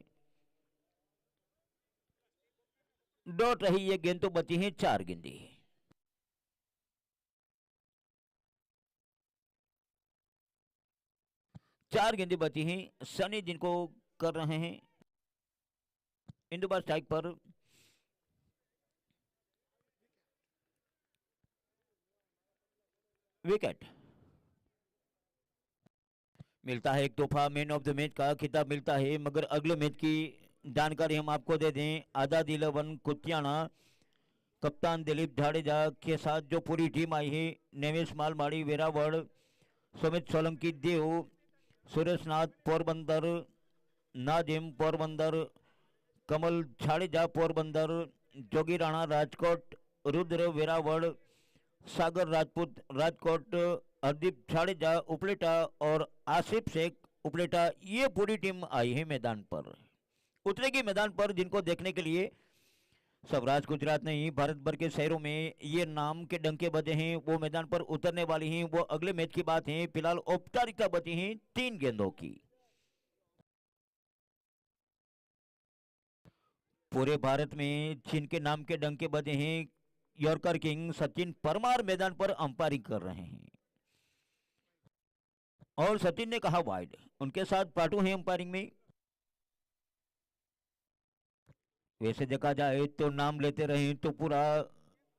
डॉट रही ये गेंद तो बची हैं 4 गेंदे। 4 गेंदे बची हैं, सनी जिनको कर रहे हैं इंदुबा स्ट्राइक पर। विकेट। मिलता है एक तोहफा, मैन ऑफ द मैच का खिताब मिलता है। मगर अगले मैच की जानकारी हम आपको दे दें। आजाद 11 कुतियाना कप्तान दिलीप जाडेजा के साथ जो पूरी टीम आई है, नेवेश मालमाड़ी वेरावल, सुमित सोलंकी देव, सुरेश नाथ पोरबंदर, नाजिम पोरबंदर, कमल छाड़ेजा पोरबंदर, जोगी राणा राजकोट, रुद्र वेरावल, सागर राजपूत राजकोट, हरदीप छाड़ेजा उपलेटा और आसिफ शेख उपलेटा, ये पूरी टीम आई है मैदान पर, उतरेगी मैदान पर, जिनको देखने के लिए स्वराज गुजरात नहीं भारत भर के शहरों में ये नाम के डंके बजे हैं, वो मैदान पर उतरने वाली हैं। वो अगले मैच की बात है। फिलहाल औपचारिकता बची है 3 गेंदों की। पूरे भारत में जिनके नाम के डंके बजे हैं, यॉर्कर किंग सचिन परमार मैदान पर अंपायरिंग कर रहे हैं और सचिन ने कहा वाइड। उनके साथ पाटू है अंपायरिंग में। वैसे देखा जाए तो नाम लेते रहे तो पूरा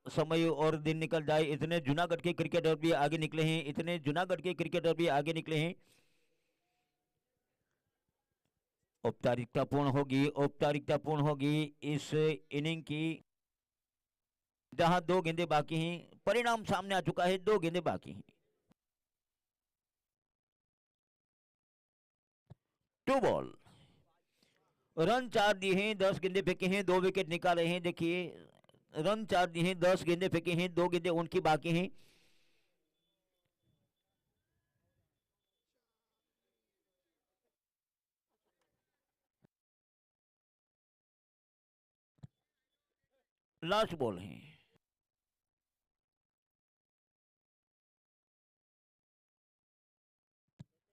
समय और दिन निकल जाए। इतने जूनागढ़ के क्रिकेटर भी आगे निकले हैं, इतने जूनागढ़ के क्रिकेटर भी आगे निकले हैं। औपचारिकता पूर्ण होगी, औपचारिकता पूर्ण होगी इस इनिंग की, जहां 2 गेंदें बाकी हैं। परिणाम सामने आ चुका है, 2 गेंदें बाकी हैं। 2 बॉल, रन 4 दिए हैं, 10 गेंदे फेंके हैं, 2 विकेट निकाले हैं। देखिए रन 4 दिए हैं, 10 गेंदे फेंके हैं, 2 गेंदे उनकी बाकी हैं। लास्ट बॉल है।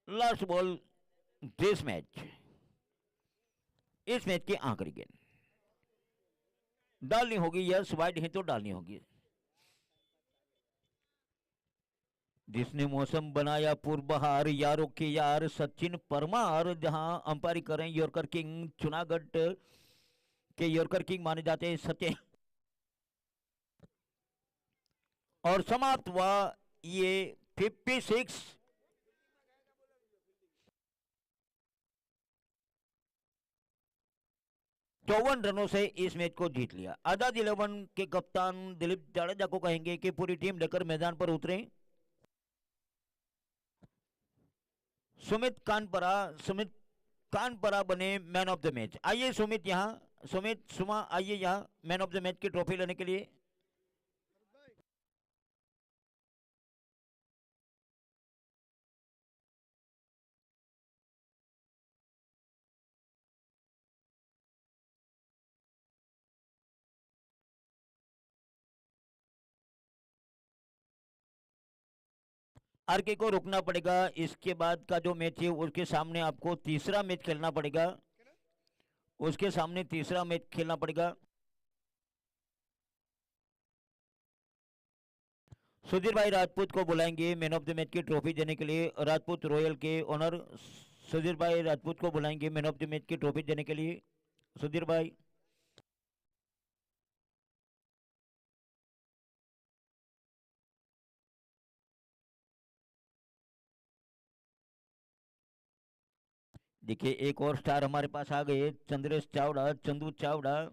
लास्ट बॉल दिस मैच, इस मैच की आखिरी गेंद डालनी होगी। यस वाइड है तो डालनी होगी। जिसने मौसम बनाया पूर्वहार, यारों के यार सचिन परमार, जहां अंपायरी करें यॉर्कर किंग, जूनागढ़ के यॉर्कर किंग माने जाते हैं सचिन। और समाप्त हुआ ये 56 54 रनों से इस मैच को जीत लिया। आजाद 11 के कप्तान दिलीप जाडेजा को कहेंगे कि पूरी टीम लेकर मैदान पर उतरें। सुमित कानपरा बने मैन ऑफ द मैच। आइए सुमित यहाँ, सुमा आइए यहाँ मैन ऑफ द मैच की ट्रॉफी लेने के लिए। आरके को रुकना पड़ेगा। इसके बाद का जो मैच है उसके सामने आपको तीसरा मैच खेलना पड़ेगा, उसके सामने तीसरा मैच खेलना पड़ेगा। सुधीर भाई राजपूत को बुलाएंगे मैन ऑफ द मैच की ट्रॉफी देने के लिए। राजपूत रॉयल के ओनर सुधीर भाई राजपूत को बुलाएंगे मैन ऑफ द मैच की ट्रॉफी देने के लिए। सुधीर भाई, देखिए एक और स्टार हमारे पास आ गए, चंद्रेश चावड़ा, चंदू चावड़ा।